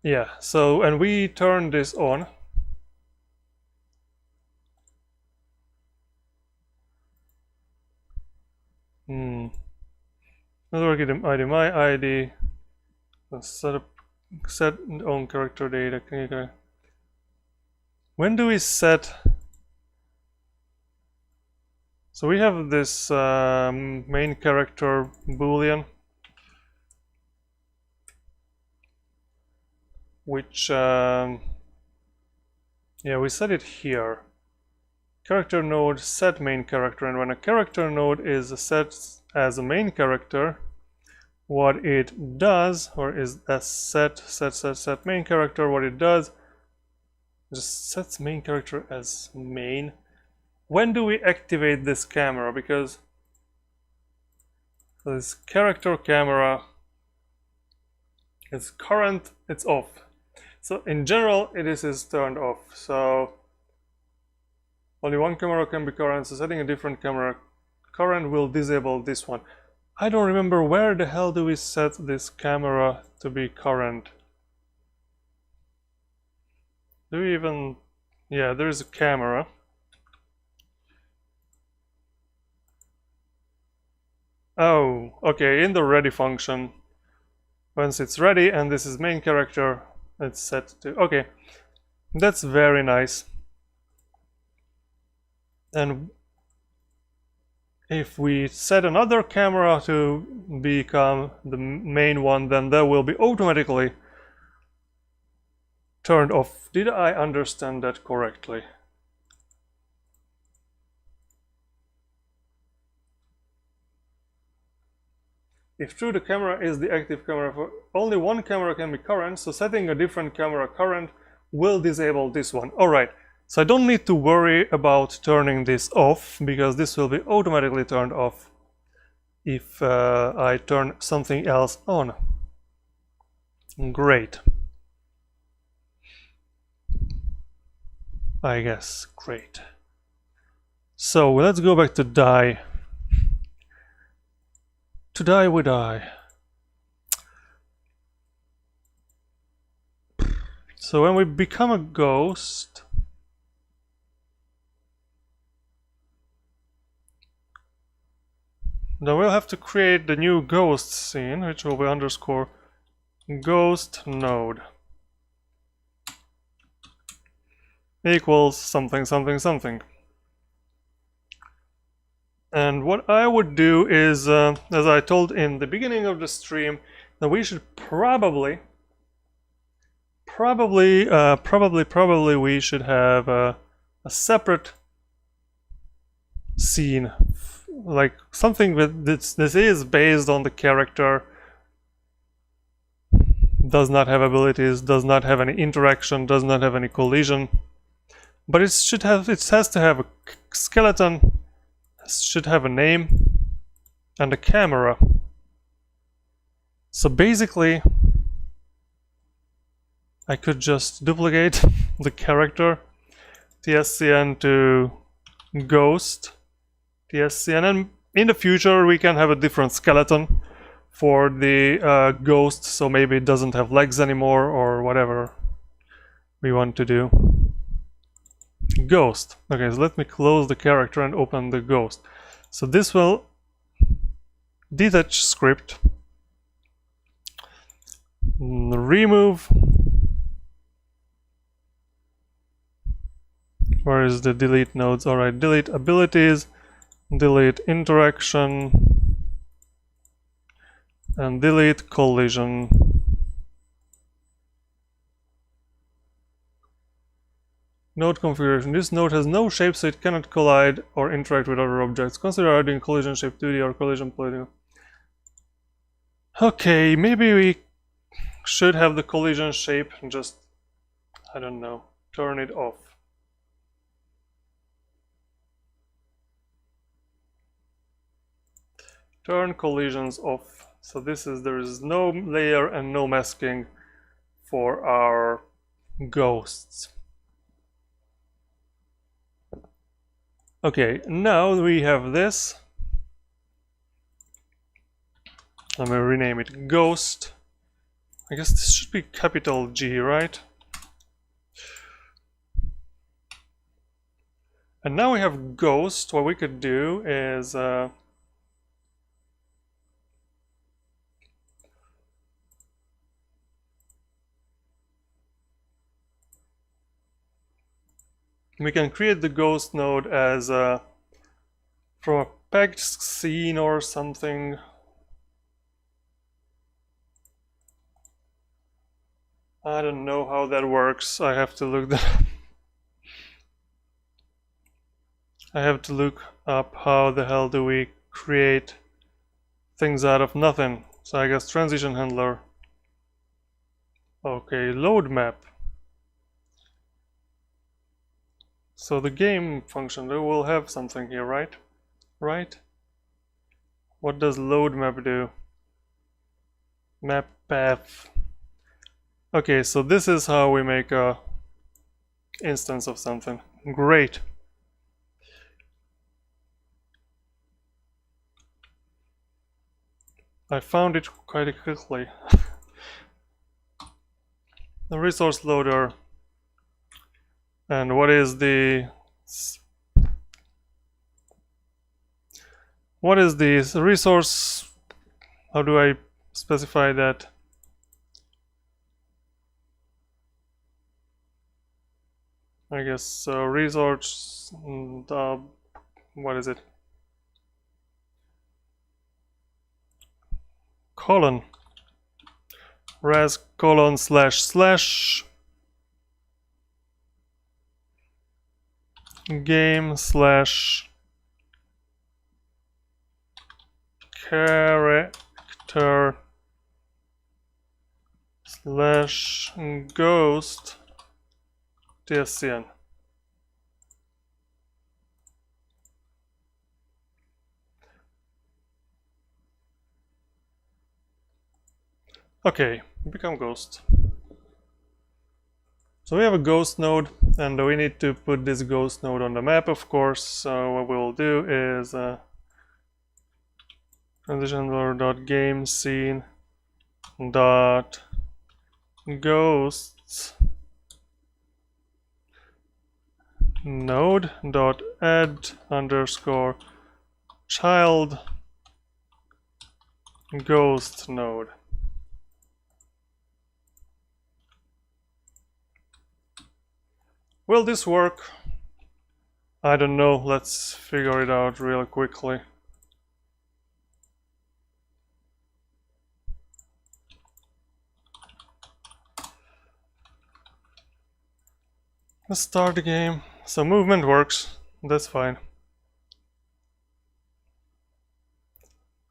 Yeah, so, and we turn this on. Network ID, my ID, set on character data. When do we set? So we have this main character boolean, which yeah, we set it here. Character node set main character, and when a character node is set as a main character, what it does, or is a set main character, what it does just sets main character as main. When do we activate this camera? Because this character camera is current, it's off. So in general, this is turned off. So only one camera can be current, so setting a different camera current will disable this one. I don't remember where the hell do we set this camera to be current. Do we even... yeah, there is a camera. Oh, okay, in the ready function. Once it's ready and this is main character, it's set to... okay, that's very nice. And if we set another camera to become the main one, then that will be automatically turned off. Did I understand that correctly? If true, the camera is the active camera. For only one camera can be current, so setting a different camera current will disable this one. Alright, so I don't need to worry about turning this off, because this will be automatically turned off if I turn something else on. Great. I guess, great. So let's go back to die. To die we die. So when we become a ghost, then we'll have to create the new ghost scene, which will be underscore ghost node equals something something something. And what I would do is, as I told in the beginning of the stream, that we should probably we should have a separate scene, like something that this is based on the character, does not have abilities, does not have any interaction, does not have any collision, but it has to have a skeleton, should have a name and a camera. So basically I could just duplicate the character tscn to ghost tscn, and in the future we can have a different skeleton for the ghost, so maybe it doesn't have legs anymore or whatever we want to do. Ghost. Okay, so let me close the character and open the ghost. So this will detach script, remove, where is the delete nodes? Alright, delete abilities, delete interaction, and delete collision. Node configuration. This node has no shape, so it cannot collide or interact with other objects. Consider adding collision shape 2D or collision polygon. Okay, maybe we should have the collision shape and just, I don't know, turn it off. Turn collisions off. So there is no layer and no masking for our ghosts. Okay, now we have this. Let me rename it Ghost. I guess this should be capital G, right? And now we have Ghost. What we could do is we can create the ghost node as from a packed scene or something. I don't know how that works. I have to look that up. I have to look up how the hell do we create things out of nothing. So I guess transition handler. Okay, load map. So the game function, they will have something here, right? Right? What does load map do? Map path. Okay, so this is how we make a instance of something. Great. I found it quite quickly. The resource loader. And what is the resource? How do I specify that? I guess resource, what is it? Colon. Res colon slash slash game slash character slash ghost tscn. Okay, become ghost. So we have a ghost node, and we need to put this ghost node on the map, of course. So what we'll do is transition.game scene dot ghosts node dot add underscore child ghost node. Will this work? I don't know. Let's figure it out real quickly. Let's start the game. So movement works. That's fine.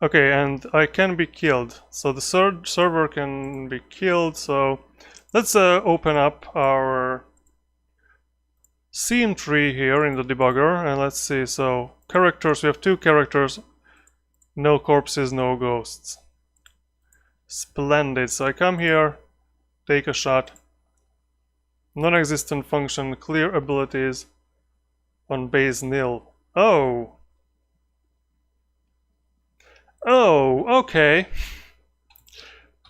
Okay, and I can be killed. So the server can be killed. So let's open up our scene tree here in the debugger, and let's see. So characters, we have 2 characters, no corpses, no ghosts. Splendid. So I come here, take a shot, Non-existent function, clear abilities on base nil. Oh. Oh, okay.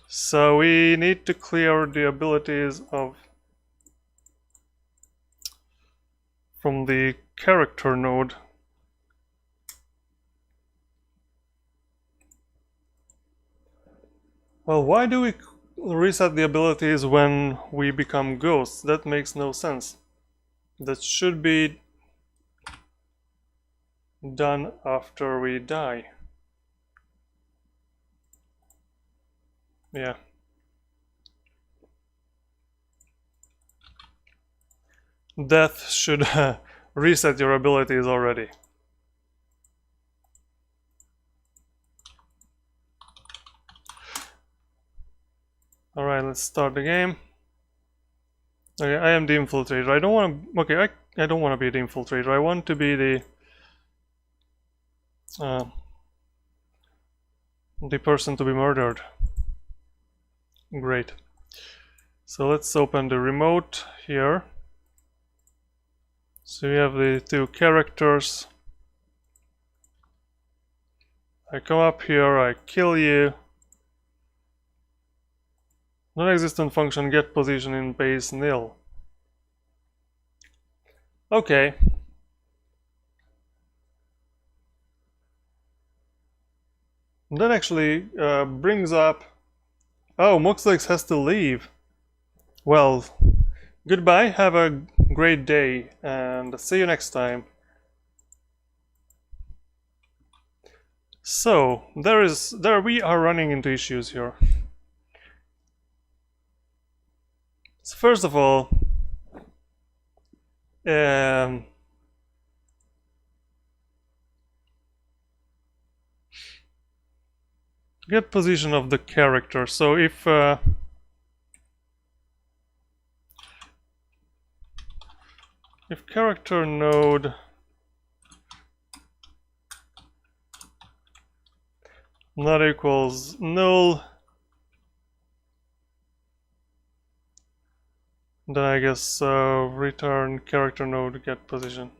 So we need to clear the abilities of from the character node. Well, why do we reset the abilities when we become ghosts? That makes no sense. That should be done after we die. Yeah. Death should reset your abilities already. Alright, let's start the game. Okay, I am the infiltrator. I don't want to... Okay, I don't want to be the infiltrator. I want to be the person to be murdered. Great. So let's open the remote here. So we have the two characters. I come up here, I kill you. Non-existent function, get position in base nil. Okay. That actually brings up... Oh, Moxlix has to leave. Well, goodbye, have a great day, and see you next time. So, there we are running into issues here. So first of all, get position of the character. So if character node not equals null, then I guess return character node get position.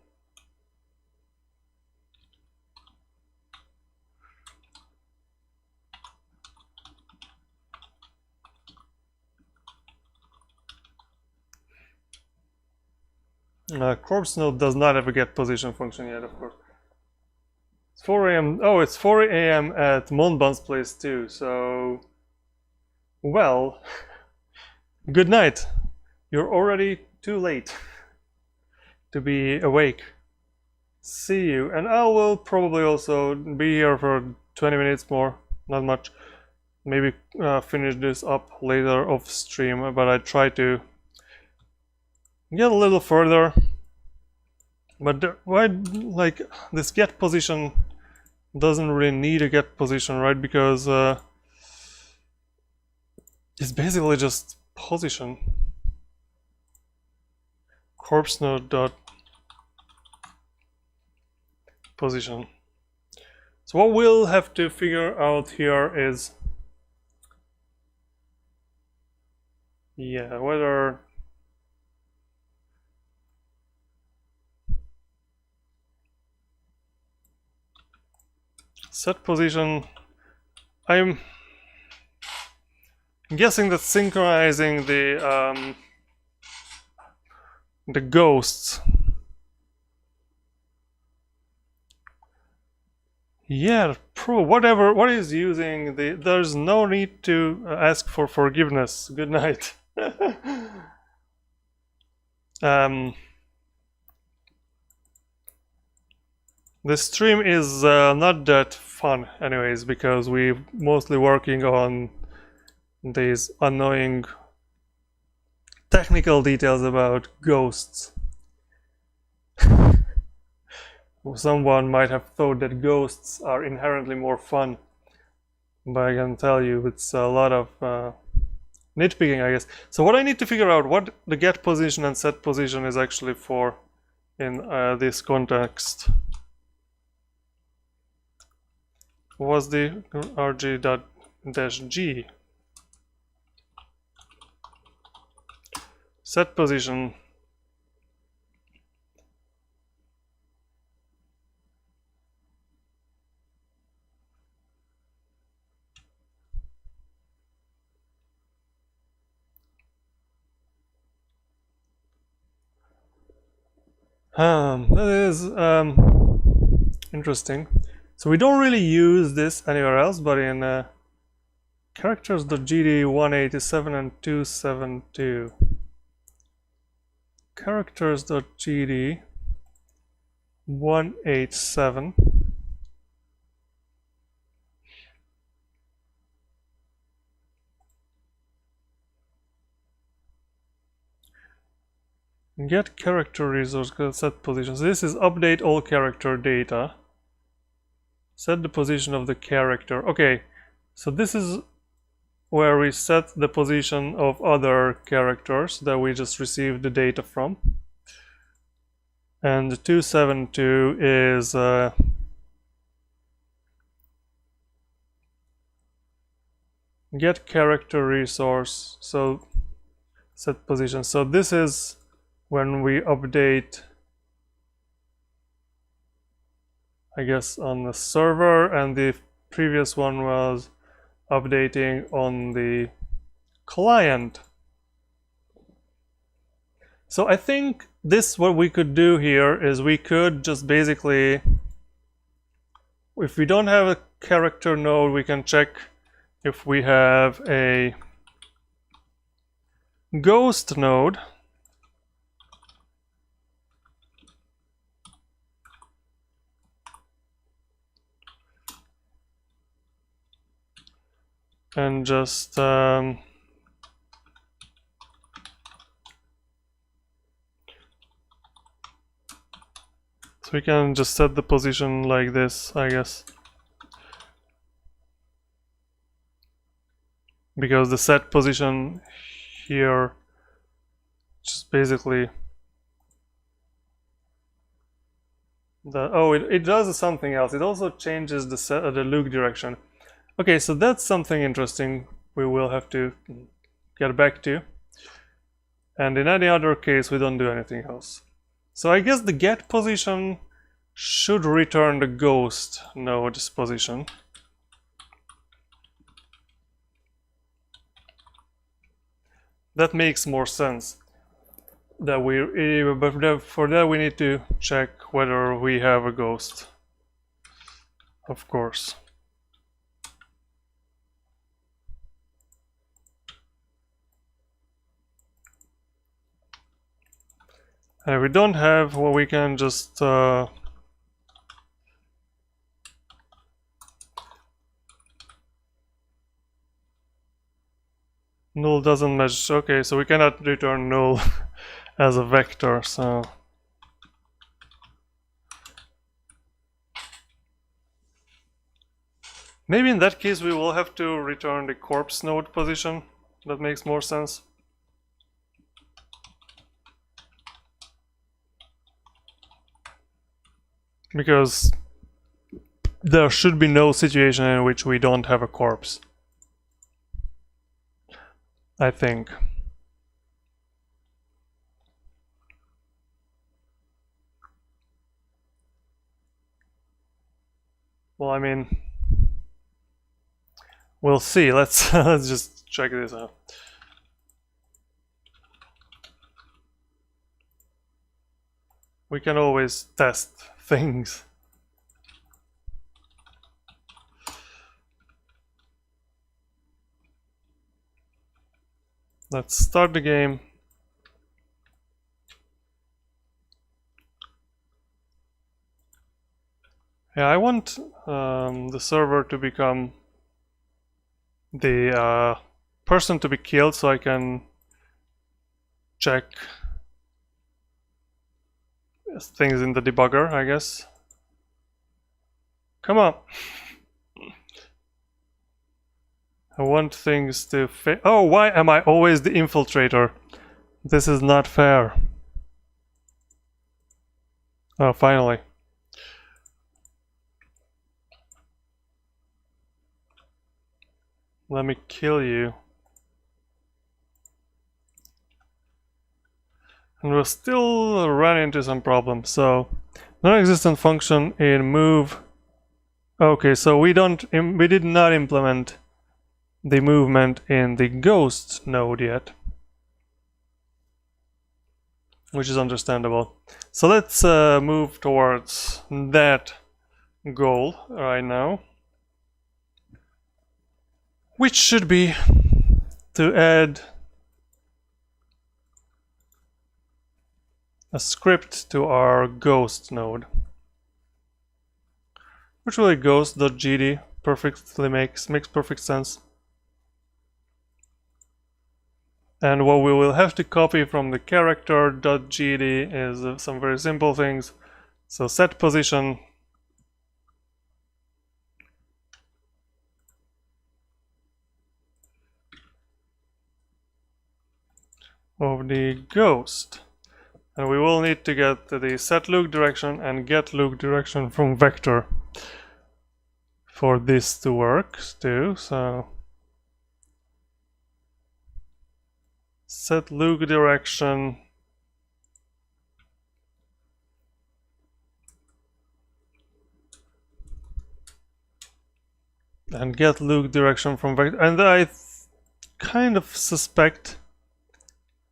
Corpse node does not have a get position function yet, of course. It's 4 a.m. Oh, it's 4 a.m. at Monbun's place too, so... Well... Good night. You're already too late to be awake. See you. And I will probably also be here for 20 minutes more, not much. Maybe finish this up later off stream, but I try to get a little further. But why, like, this get position doesn't really need a get position, right? Because it's basically just position. Corpse node dot position. So what we'll have to figure out here is, yeah, whether set position. I'm guessing that synchronizing the ghosts. Yeah, whatever. What is using the? There's no need to ask for forgiveness. Good night. The stream is not that fun, anyways, because we're mostly working on these annoying technical details about ghosts. Someone might have thought that ghosts are inherently more fun, but I can tell you it's a lot of nitpicking, I guess. So what I need to figure out what the get position and set position is actually for in this context. Was the rg.-g. Set position. That is interesting. So we don't really use this anywhere else, but in characters.gd 187 and 272. Characters.gd 187. Get character resource, set positions. This is update all character data. Set the position of the character. Okay, so this is where we set the position of other characters that we just received the data from. And 272 is get character resource, so set position. So this is when we update, I guess, on the server, and the previous one was updating on the client. So I think this, what we could do here is we could just basically, if we don't have a character node, we can check if we have a ghost node. And just so we can just set the position like this, I guess, because the set position here just basically it does something else. It also changes the look direction. Okay, so that's something interesting we will have to get back to. And in any other case, we don't do anything else. So I guess the get position should return the ghost node's position. That makes more sense. But for that we need to check whether we have a ghost, of course. And if we don't have, well, we can just null doesn't match. Okay, so we cannot return null as a vector, so maybe in that case we will have to return the corpse node position. That makes more sense. Because there should be no situation in which we don't have a corpse, I think. Well, I mean, we'll see. Let's let's just check this out. We can always test things. Let's start the game. Yeah, I want the server to become the person to be killed, so I can check things in the debugger, I guess. Come on. I want things to fit. Oh, why am I always the infiltrator? This is not fair. Oh, finally. Let me kill you. And we'll still run into some problems. So non-existent function in move. Okay, so we did not implement the movement in the ghost node yet, which is understandable. So let's move towards that goal right now, which should be to add a script to our ghost node, which really ghost.gd perfectly makes perfect sense. And what we will have to copy from the character.gd is some very simple things. So set position of the ghost. And we will need to get the set look direction and get look direction from vector for this to work too. So set look direction and get look direction from vector. And I kind of suspect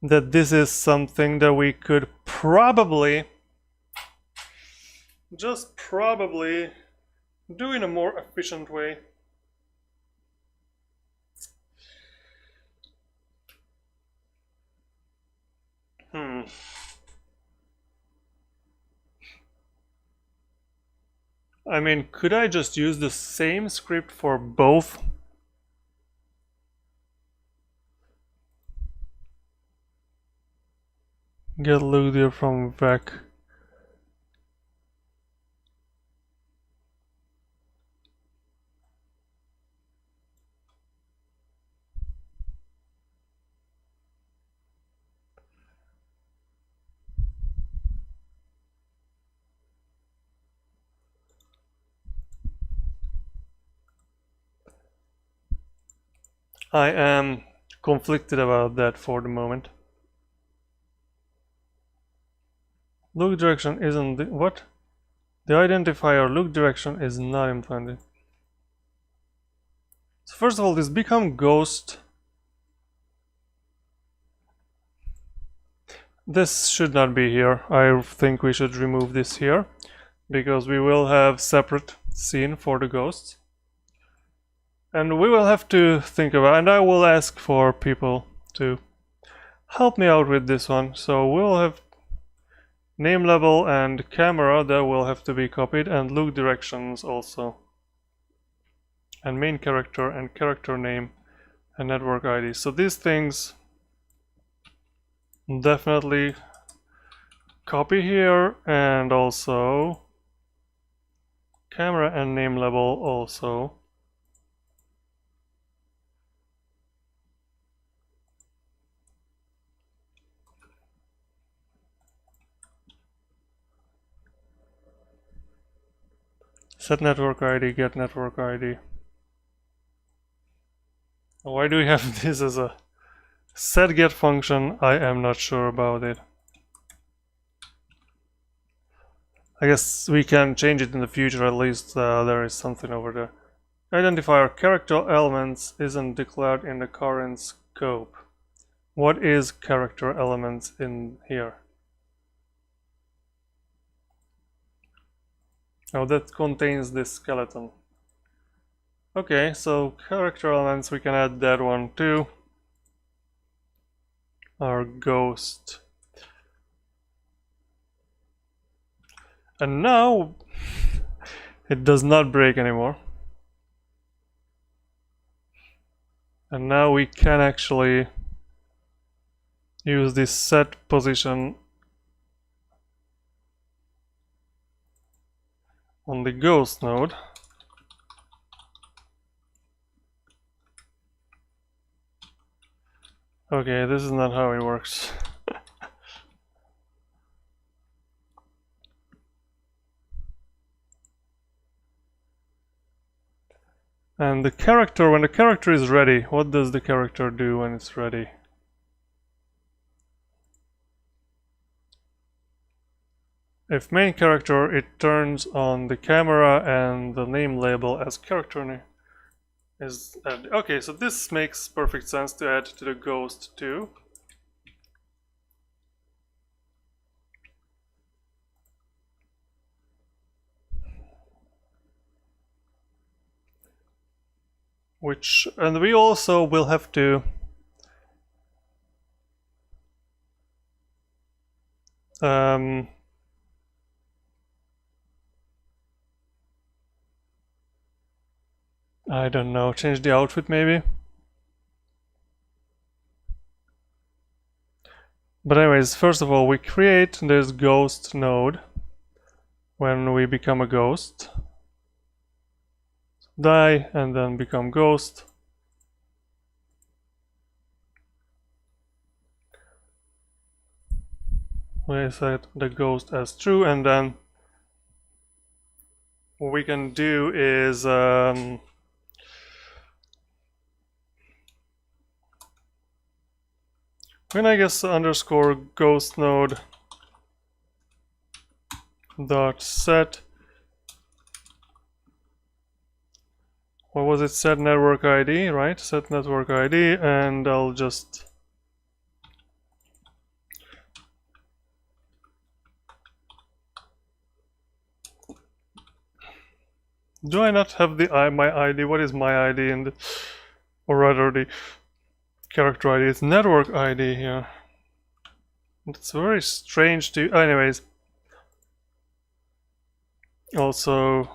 that this is something that we could probably, just probably, do in a more efficient way. I mean, could I just use the same script for both? Get look there from vec. I am conflicted about that for the moment. Look direction isn't the, what? The identifier look direction is not implemented. So first of all, this become ghost. This should not be here. I think we should remove this here because we will have separate scene for the ghosts. And we will have to think about, and I will ask for people to help me out with this one. So we'll have name level and camera that will have to be copied, and look directions also. And main character and character name and network ID. So these things definitely copy here, and also camera and name level also. Set network ID, get network ID. Why do we have this as a set get function? I am not sure about it. I guess we can change it in the future, at least there is something over there. Identifier character elements isn't declared in the current scope. What is character elements in here? Oh, that contains this skeleton. Okay, so character elements, we can add that one too. Our ghost. And now it does not break anymore. And now we can actually use this set position on the ghost node. Okay, this is not how it works. And the character, when the character is ready, what does the character do when it's ready? if main character, it turns on the camera and the name label as character name is added. Okay, so this makes perfect sense to add to the ghost too. And we also will have to I don't know, change the outfit maybe. But anyways, first of all, we create this ghost node when we become a ghost. Die and then become ghost. We set the ghost as true, and then what we can do is when I guess underscore ghost node dot set, what was it, set network ID, right? Set network ID, and I'll just do I not have my ID? What is my ID in the, or rather the character ID? It's network ID here. It's very strange to, anyways. Also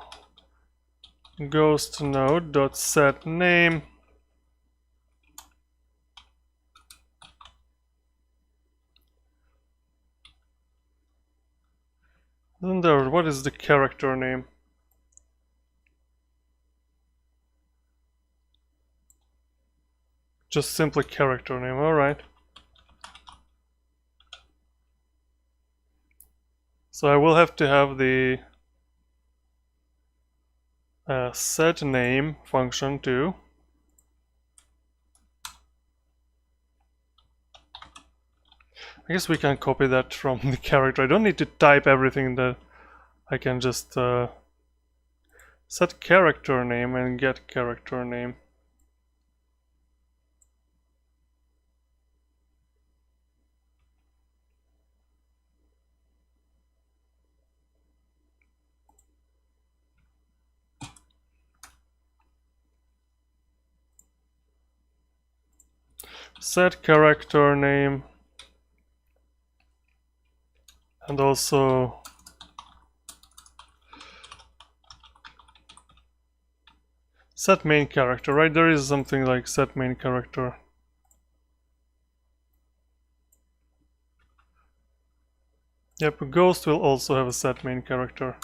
ghost node dot set name. Then there, what is the character name? Just simply character name, alright. So I will have to have the set name function too. I guess we can copy that from the character. I don't need to type everything, that I can just set character name and get character name. Set character name, and also set main character, right? There is something like set main character. Yep, ghost will also have a set main character.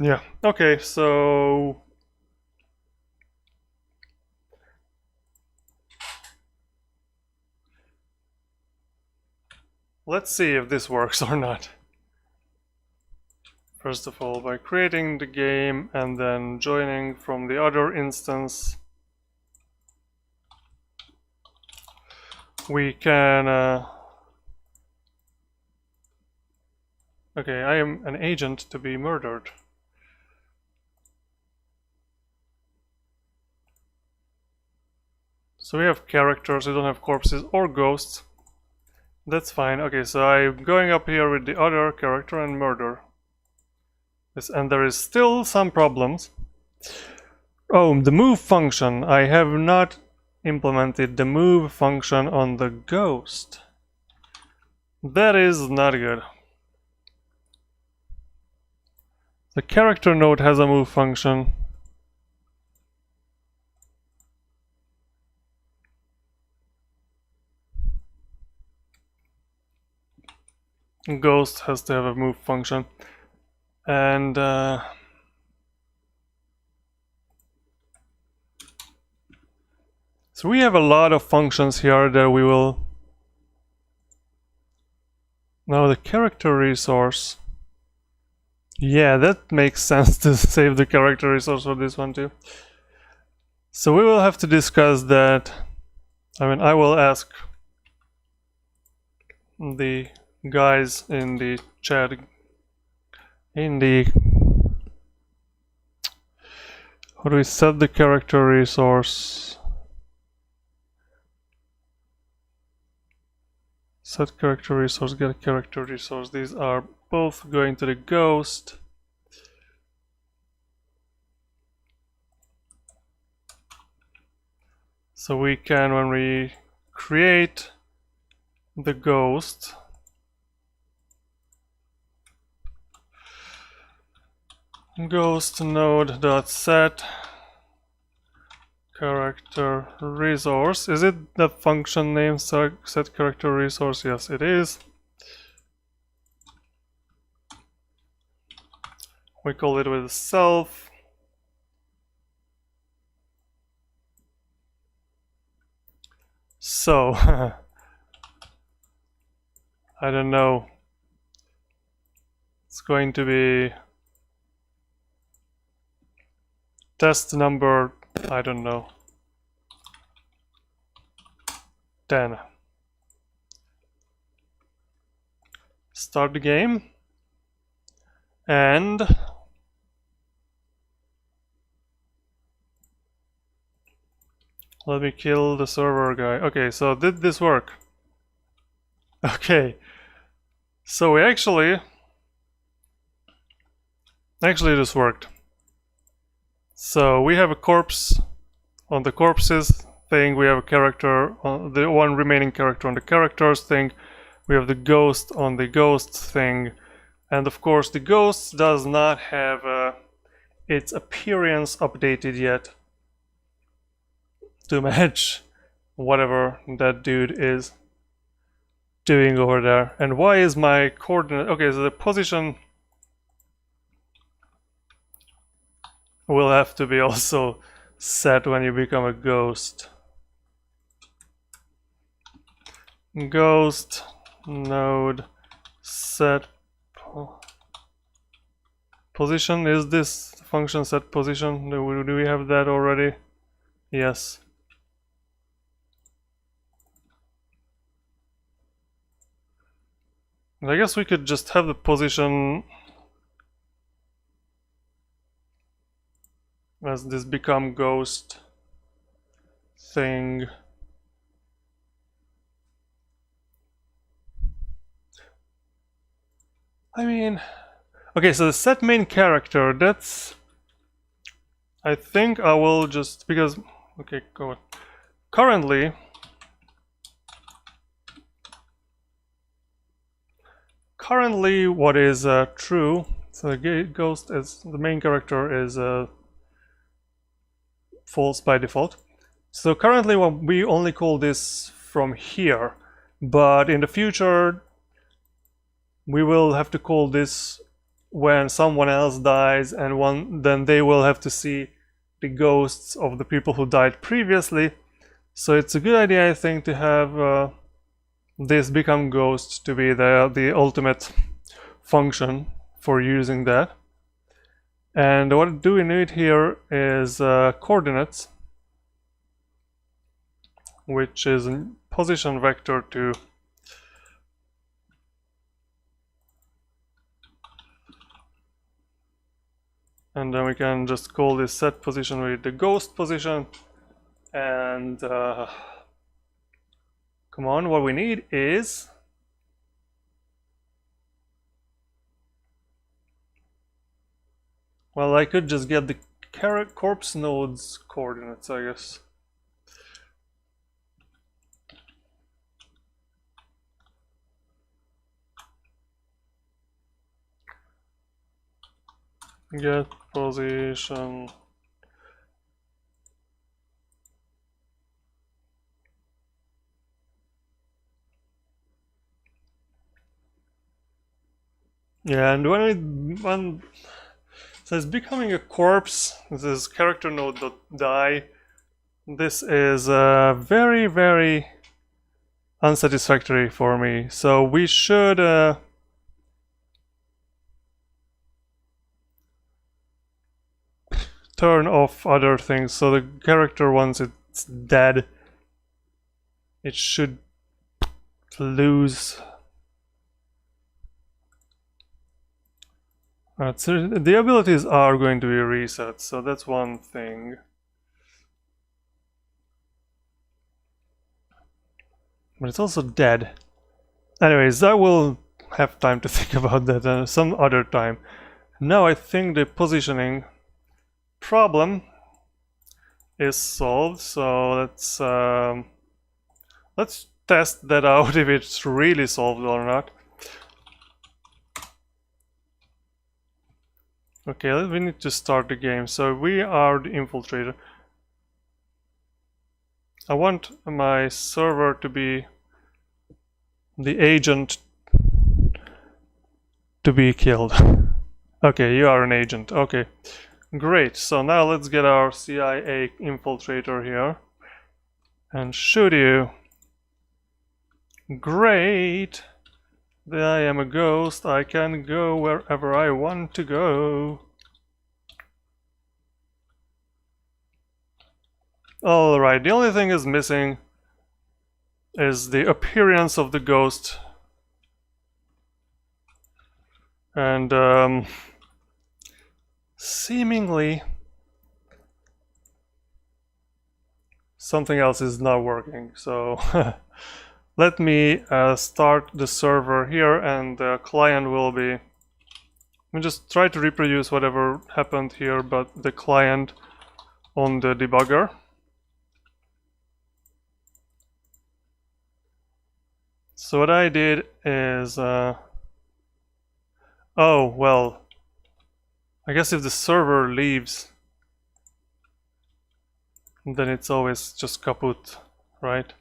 Yeah, okay, so let's see if this works or not. First of all, by creating the game and then joining from the other instance, we can okay, I am an agent to be murdered. So we have characters, we don't have corpses or ghosts. That's fine. Okay, so I'm going up here with the other character and murder. Yes, and there is still some problems. Oh, the move function. I have not implemented the move function on the ghost. That is not good. The character node has a move function. Ghost has to have a move function. And so we have a lot of functions here that we will... Now the character resource. Yeah, that makes sense to save the character resource for this one too. So we will have to discuss that. I mean, I will ask the guys in the chat, in the, how do we set the character resource? Set character resource, get character resource. These are both going to the ghost. So we can, when we create the ghost, ghost node.set character resource. Is it the function name set character resource? Yes, it is. We call it with self. So I don't know. It's going to be test number, I don't know, 10. Start the game. And let me kill the server guy. Okay, so did this work? Okay. So we actually this worked. So we have a corpse on the corpses thing, we have a character on the one remaining character on the characters thing, we have the ghost on the ghost thing, and of course the ghost does not have its appearance updated yet to match whatever that dude is doing over there. And why is my coordinate, okay, so the position will have to be also set when you become a ghost. Ghost node set position. Is this function set position? Do we have that already? Yes. I guess we could just have the position as this become ghost thing. I mean, okay, so the set main character, that's, I think I will just, because, okay, go on. Currently, what is true, so the ghost is, the main character is false by default. So currently we only call this from here, but in the future we will have to call this when someone else dies, and then they will have to see the ghosts of the people who died previously. So it's a good idea, I think, to have this become ghost to be the ultimate function for using that. And what do we need here is coordinates, which is a position vector to and then we can just call this set position with the ghost position. And come on, what we need is well, I could just get the corpse node's coordinates, I guess. Get position yeah, and when so it's becoming a corpse, this is character node.die. This is very, very unsatisfactory for me. So we should turn off other things. So the character, once it's dead, it should lose. Alright, so the abilities are going to be reset, so that's one thing. But it's also dead. Anyways, I will have time to think about that some other time. Now I think the positioning problem is solved, so let's test that out if it's really solved or not. Okay, we need to start the game. So we are the infiltrator. I want my server to be the agent to be killed. Okay, you are an agent. Okay, great. So now let's get our CIA infiltrator here and shoot you. Great. I am a ghost. I can go wherever I want to go. Alright, the only thing is missing is the appearance of the ghost. And seemingly something else is not working. So let me start the server here, and the client will be... Let me just try to reproduce whatever happened here, but the client on the debugger. So what I did is... oh, well, I guess if the server leaves, then it's always just kaput, right?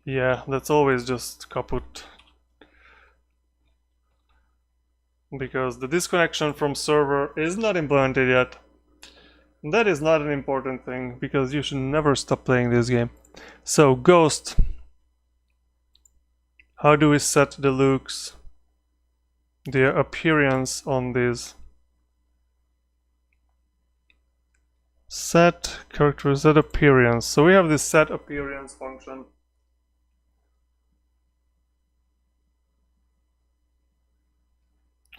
Yeah, that's always just kaput. Because the disconnection from server is not implemented yet. That is not an important thing, because you should never stop playing this game. So, ghost. How do we set the looks? The appearance on this. Set character, set appearance. So we have this set appearance function.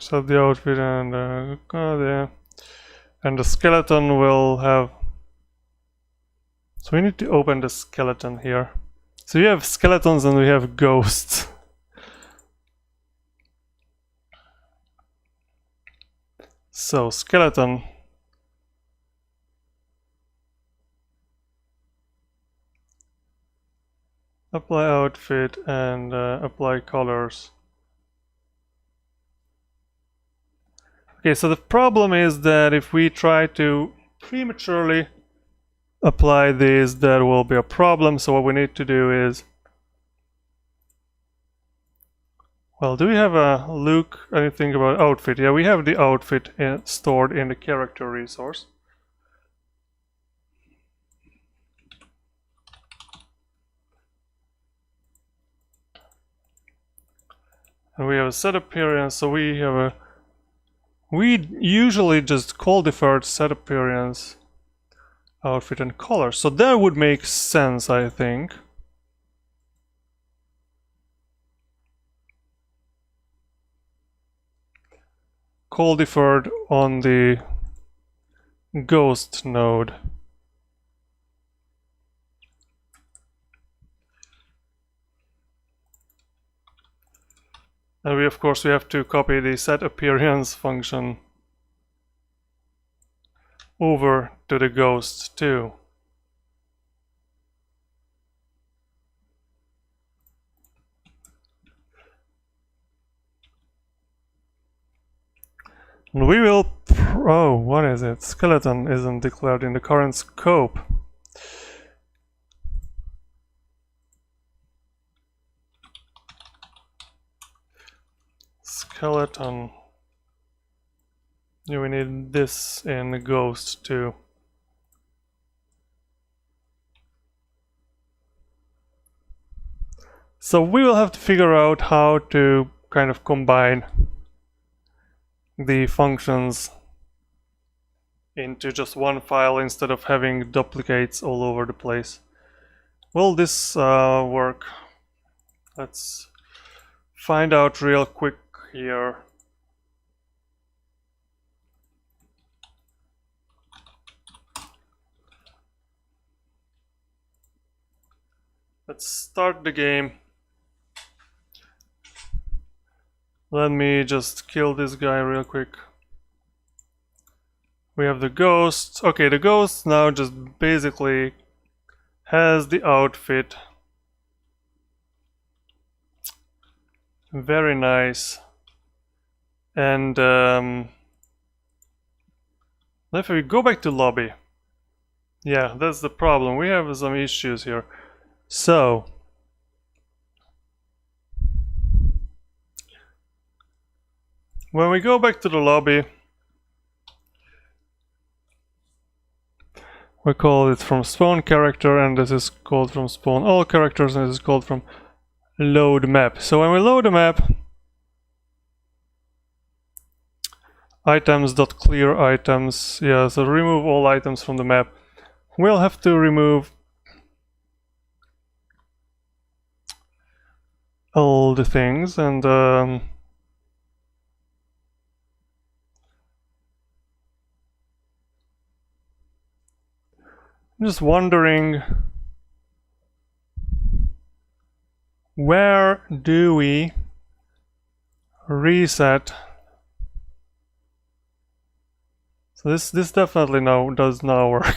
Set the outfit and and the skeleton will have... So we need to open the skeleton here. So we have skeletons and we have ghosts. So skeleton. Apply outfit and apply colors. Okay, so the problem is that if we try to prematurely apply these, there will be a problem. So what we need to do is... Well, do we have a look, anything about outfit? Yeah, we have the outfit stored in the character resource. And we have a set appearance, so we have a... We usually just call deferred set appearance, outfit and color. So that would make sense, I think. Call deferred on the ghost node. And we, of course, we have to copy the set appearance function over to the ghost too. And we will... Oh, what is it? Skeleton isn't declared in the current scope. Skeleton. Yeah, we need this in the ghost too. So we will have to figure out how to kind of combine the functions into just one file instead of having duplicates all over the place. Will this work? Let's find out real quick here. Let's start the game. Let me just kill this guy real quick. We have the ghost. Okay, the ghost now just basically has the outfit. Very nice. And if we go back to lobby. Yeah, that's the problem. We have some issues here. So when we go back to the lobby, we call it from spawn character, and this is called from spawn all characters, and this is called from load map. So when we load a map, items.clear items, yeah, so remove all items from the map. We'll have to remove all the things, and I'm just wondering, where do we reset? So this definitely now does not work.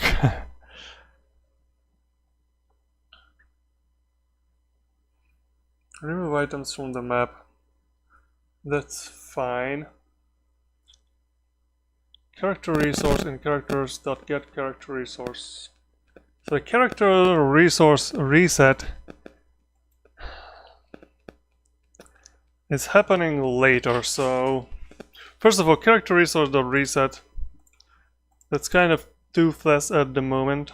Remove items from the map. That's fine. Character resource in characters.get character resource. So the character resource reset is happening later. So first of all, character resource.reset. That's kind of toothless at the moment.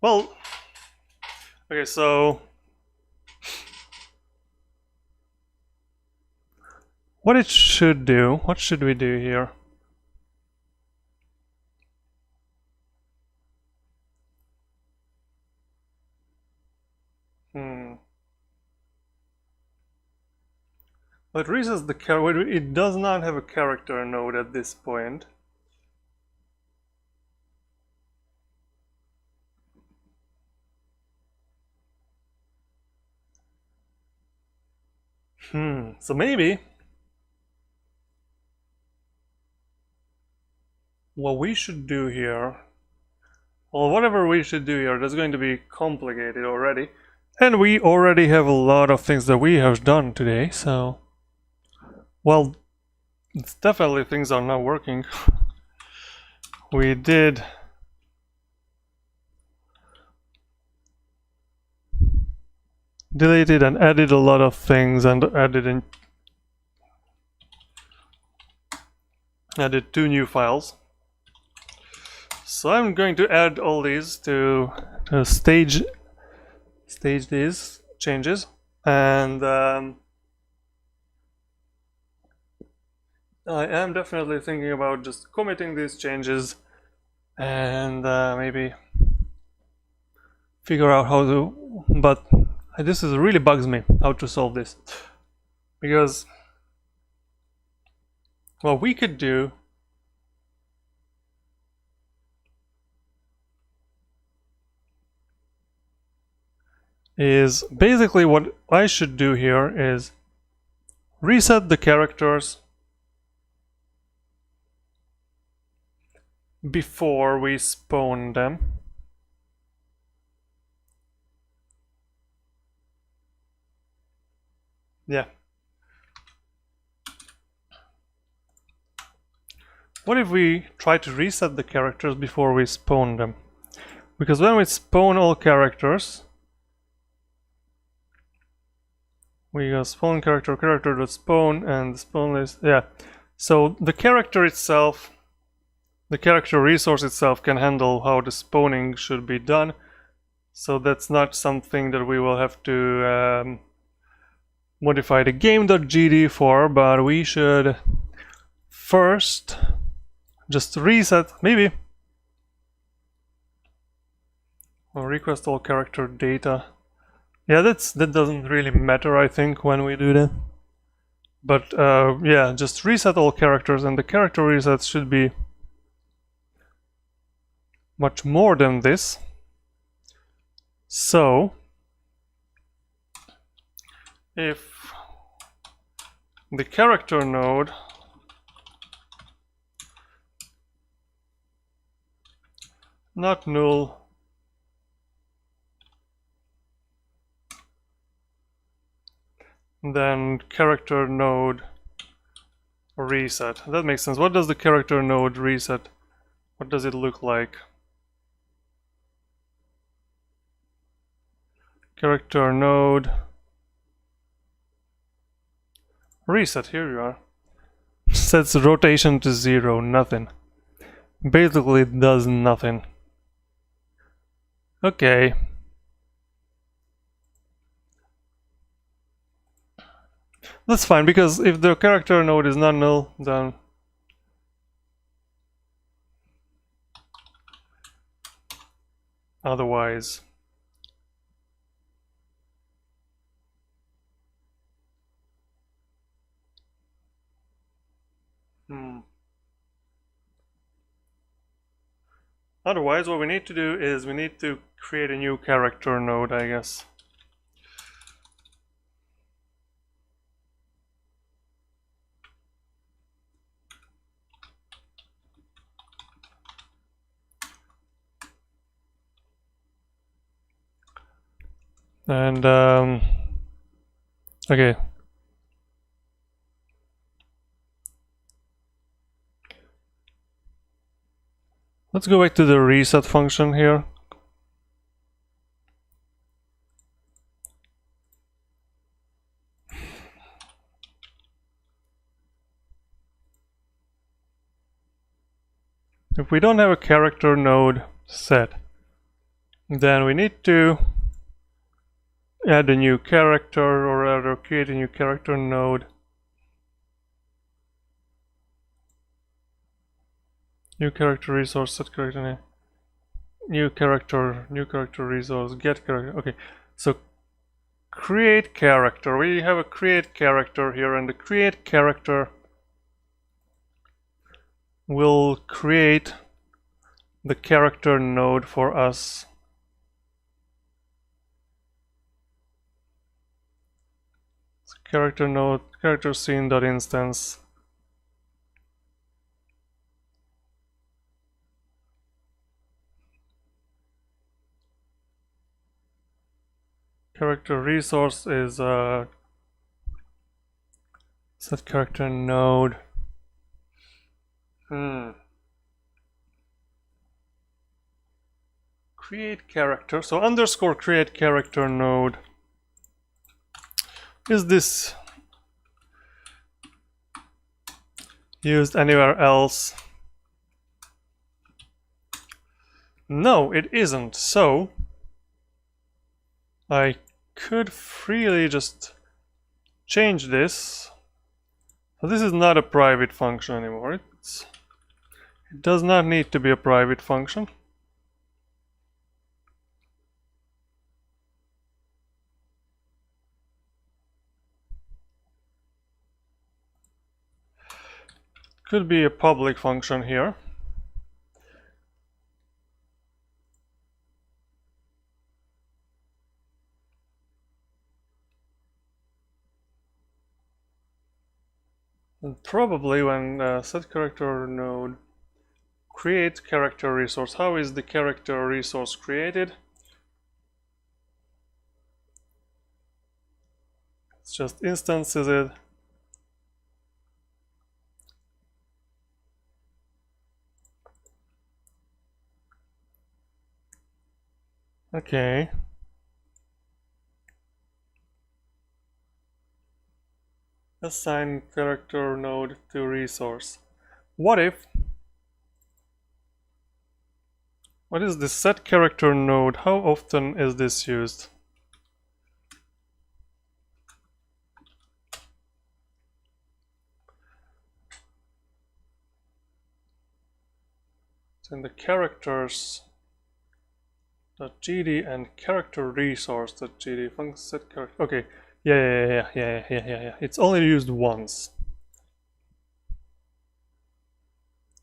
Well, okay, so what it should do, what should we do here? But it resets the character. It does not have a character node at this point. So maybe what we should do here, well, whatever we should do here, that's going to be complicated already. And we already have a lot of things that we have done today, so... Well, it's definitely things are not working. We did... deleted and added a lot of things, and added 2 new files. So I'm going to add all these to stage these changes, and I am definitely thinking about just committing these changes and maybe figure out how to, but this really bugs me how to solve this, because what we could do is basically what I should do here is reset the characters before we spawn them. Yeah. What if we try to reset the characters before we spawn them? Because when we spawn all characters, we go spawn character.spawn, and the spawn list, yeah. So the character itself, the character resource itself can handle how the spawning should be done. So that's not something that we will have to modify the game.gd for, but we should first just reset, maybe, or request all character data. Yeah, that doesn't really matter, I think, when we do that. But yeah, just reset all characters, and the character reset should be much more than this. So if the character node not null, then character node reset. That makes sense. What does the character node reset? What does it look like? Character node reset, here you are. Sets rotation to 0, nothing. Basically it does nothing. Okay. That's fine, because if the character node is not null, then otherwise. Otherwise, what we need to do is we need to create a new character node, I guess. And okay. Let's go back to the reset function here. If we don't have a character node set, then we need to add a new character, or rather create a new character node. New character resource, set character name. New character resource, get character. Okay, so create character. We have a create character here, and the create character will create the character node for us. So character node, character scene.instance. Character resource is set character node. Create character. So underscore create character node. Is this used anywhere else? No, it isn't. So I could freely just change this. So this is not a private function anymore. It does not need to be a private function. Could be a public function here. And probably when set character node create character resource. How is the character resource created? It's just instances it. Okay. Assign character node to resource. What is the set character node? How often is this used? in the characters .gd and character resource.gd function set character. Okay, yeah. It's only used once.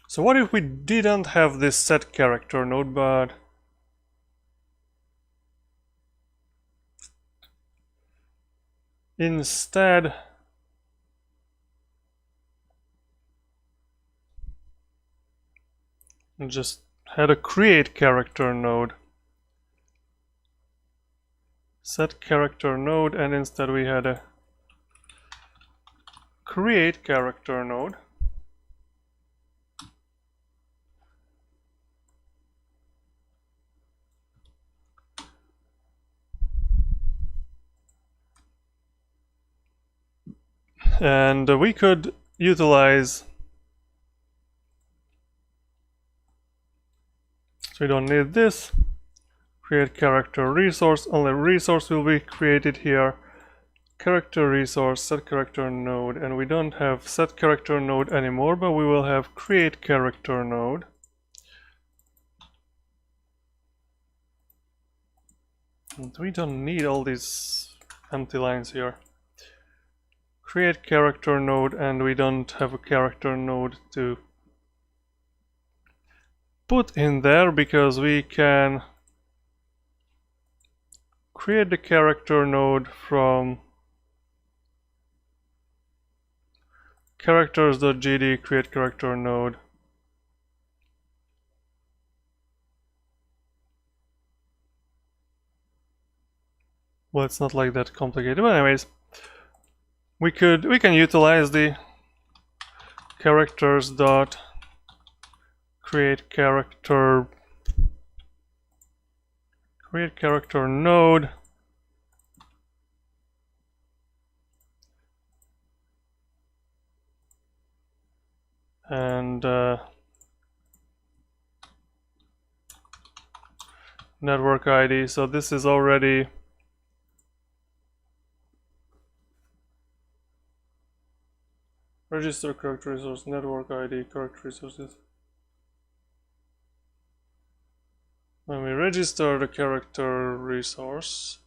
So what if we didn't have this set character node, but instead just had a create character node, set character node, and instead we had a create character node. And we could utilize, so we don't need this, create character resource, only resource will be created here, character resource, set character node, and we don't have set character node anymore, but we will have create character node. And we don't need all these empty lines here. Create character node, and we don't have a character node to put in there because we can create the character node from characters.gd create character node. Well, it's not like that complicated, but anyways, we can utilize the characters dot create character node, and network ID. So this is already register character resource, network ID, character resources. When we register the character resource,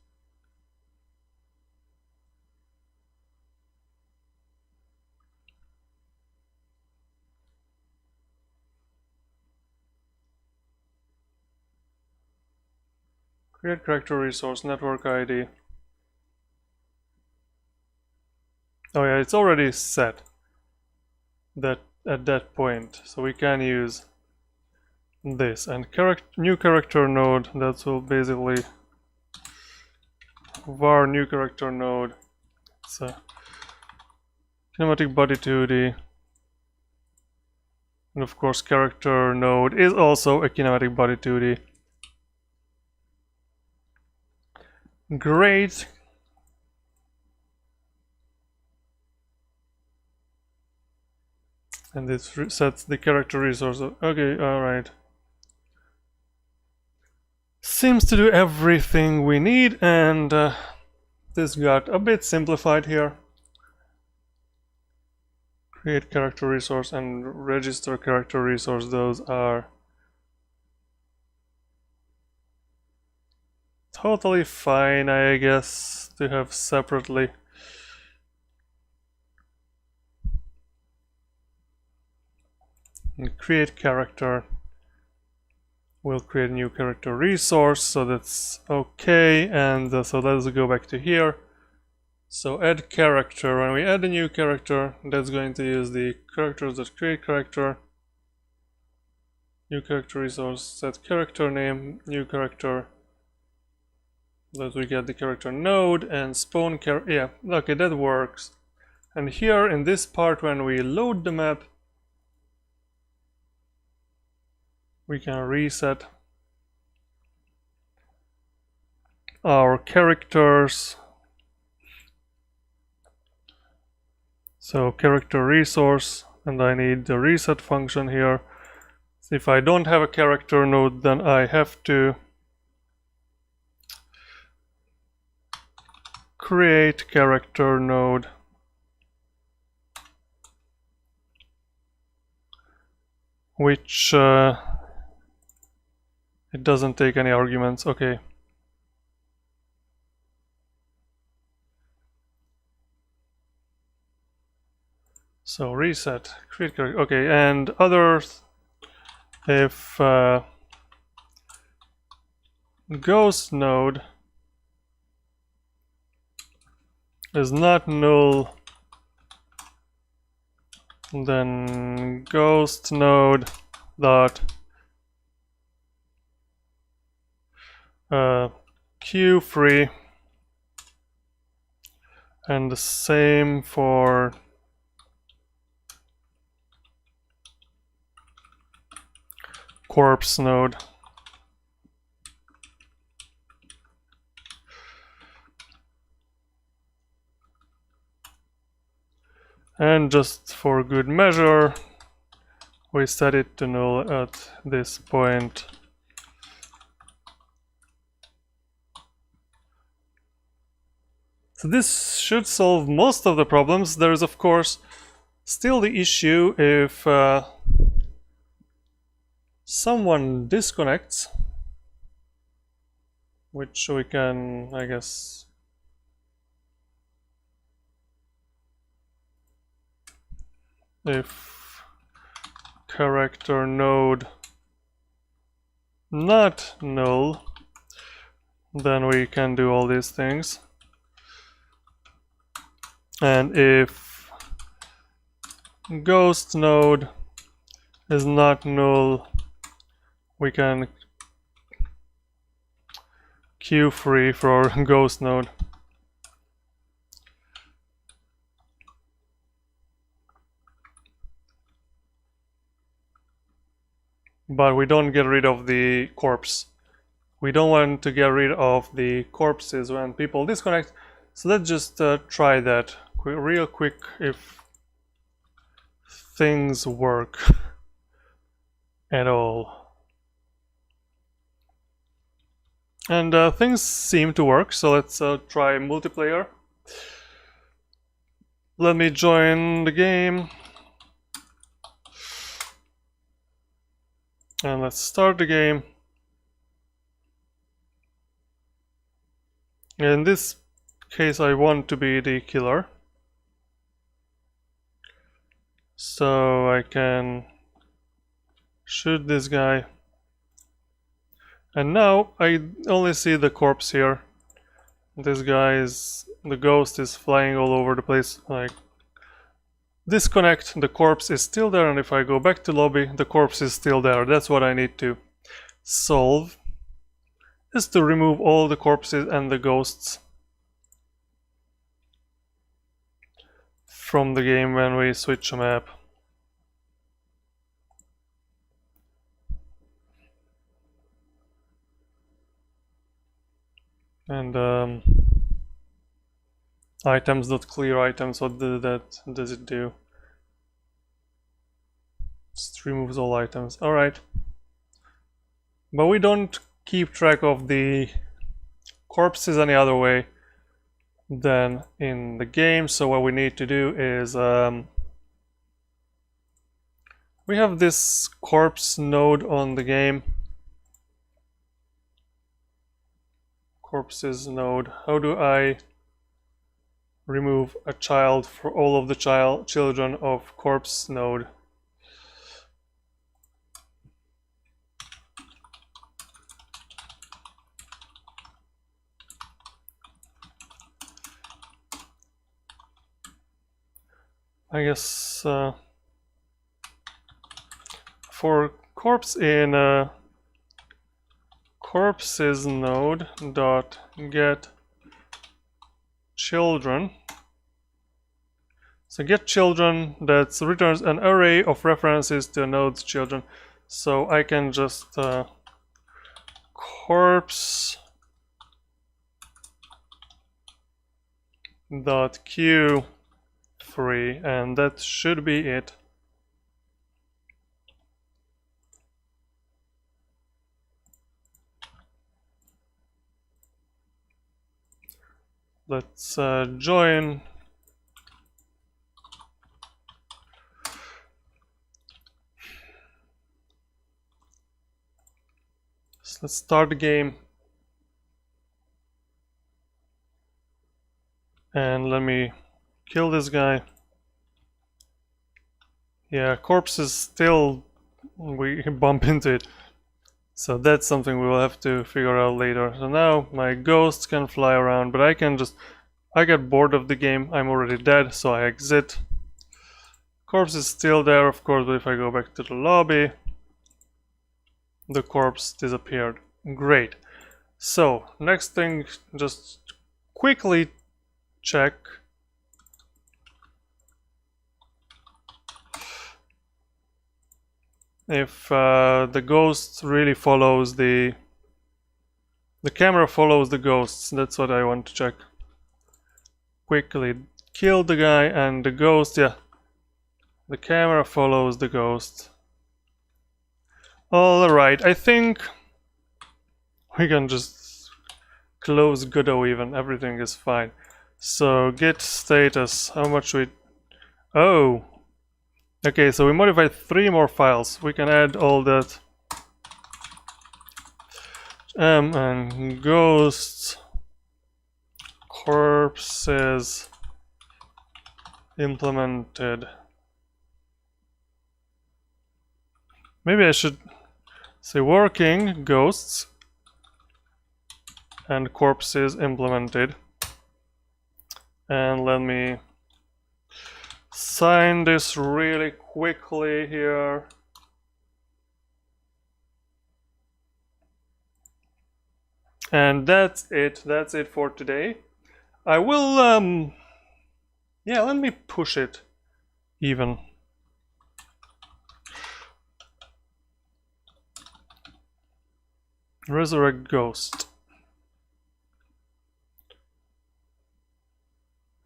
create character resource, network ID. Oh yeah, it's already set that at that point, so we can use this, and new character node, that will basically var new character node. It's a kinematic body 2D, and of course character node is also a kinematic body 2D. Great. And this sets the character resource. Okay, alright. Seems to do everything we need, and this got a bit simplified here. Create character resource and register character resource, those are totally fine, I guess, to have separately. And create character. We'll create a new character resource, so that's okay. And so let's go back to here. So add character. When we add a new character, that's going to use the characters.create character. New character resource, set character name, new character. That we get the character node and spawn character. Yeah, okay, that works. And here in this part, when we load the map, we can reset our characters. So character resource, and I need the reset function here. So if I don't have a character node, then I have to create character node, which It doesn't take any arguments. Okay. So reset, create character. Okay, and others, if ghost node is not null, then ghost node dot queue free, and the same for corpse node. And just for good measure, we set it to null at this point. So this should solve most of the problems. There is, of course, still the issue if someone disconnects, which we can, I guess, if character node not null, then we can do all these things. And if ghost node is not null, we can queue free for ghost node. But we don't get rid of the corpse. We don't want to get rid of the corpses when people disconnect. So let's just try that real quick if things work at all. And things seem to work, so let's try multiplayer. Let me join the game. And let's start the game. In this case, I want to be the killer. So I can shoot this guy. And now I only see the corpse here. This guy is, the ghost is flying all over the place. Like, disconnect, the corpse is still there, and if I go back to lobby, the corpse is still there. That's what I need to solve, is to remove all the corpses and the ghosts from the game when we switch a map. And items.clear items, what does it do? Just removes all items. Alright. But we don't keep track of the corpses any other way than in the game, so what we need to do is we have this corpse node on the game. Corpses node. How do I remove a child for all of the children of corpse node? I guess for corpse in corpses node dot get children. So get children, that returns an array of references to a node's children. So I can just corpse dot queue free, and that should be it. Let's join. let's start the game. And let me kill this guy. Yeah, corpse is still, we bump into it. So that's something we will have to figure out later. So now my ghost can fly around, but I get bored of the game. I'm already dead, so I exit. Corpse is still there, of course, but if I go back to the lobby, the corpse disappeared. Great. So, next thing, just quickly check if the ghost really follows the camera follows the ghosts. That's what I want to check. Quickly kill the guy and the ghost, yeah. The camera follows the ghost. Alright, I think we can just close Godot even. Everything is fine. So git status, how much we... Oh! Okay, so we modified 3 more files. We can add all that. And ghosts, corpses, implemented. Maybe I should say working ghosts and corpses implemented. And let me sign this really quickly here. And that's it for today. I will yeah, let me push it even. Resurrect ghost.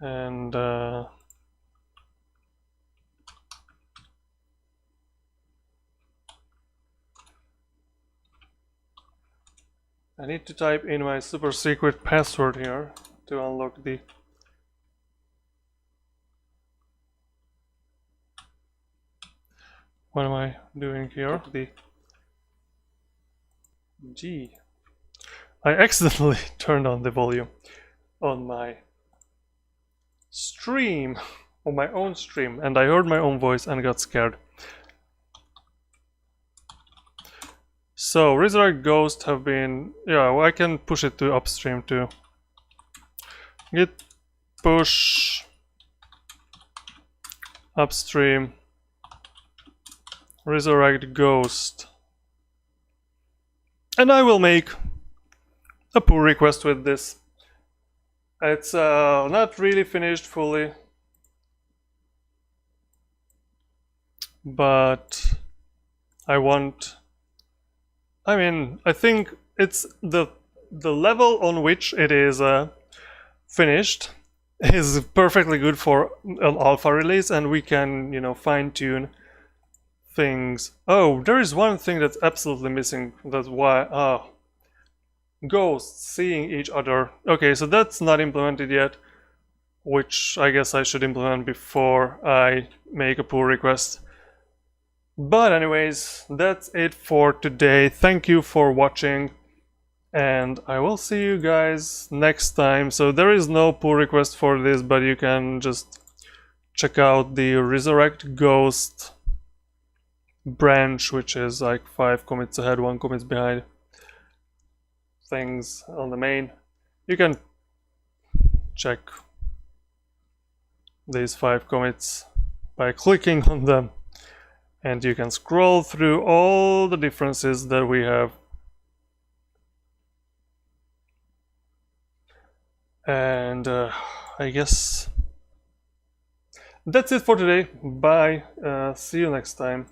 And I need to type in my super secret password here to unlock the... What am I doing here? The G. I accidentally turned on the volume on my stream, on my own stream, and I heard my own voice and got scared. So resurrect ghost have been, yeah, well, I can push it to upstream too. Git push upstream resurrect ghost. And I will make a pull request with this. It's not really finished fully, but I think it's the level on which it is finished is perfectly good for an alpha release, and we can, you know, fine-tune things. Oh, there is one thing that's absolutely missing. That's why ghosts seeing each other. Okay, so that's not implemented yet, which I guess I should implement before I make a pull request. But anyways, that's it for today. Thank you for watching, and I will see you guys next time. So there is no pull request for this, but you can just check out the resurrect ghost branch, which is like 5 commits ahead, 1 commits behind things on the main. You can check these 5 commits by clicking on them, and you can scroll through all the differences that we have. And I guess that's it for today. Bye. See you next time.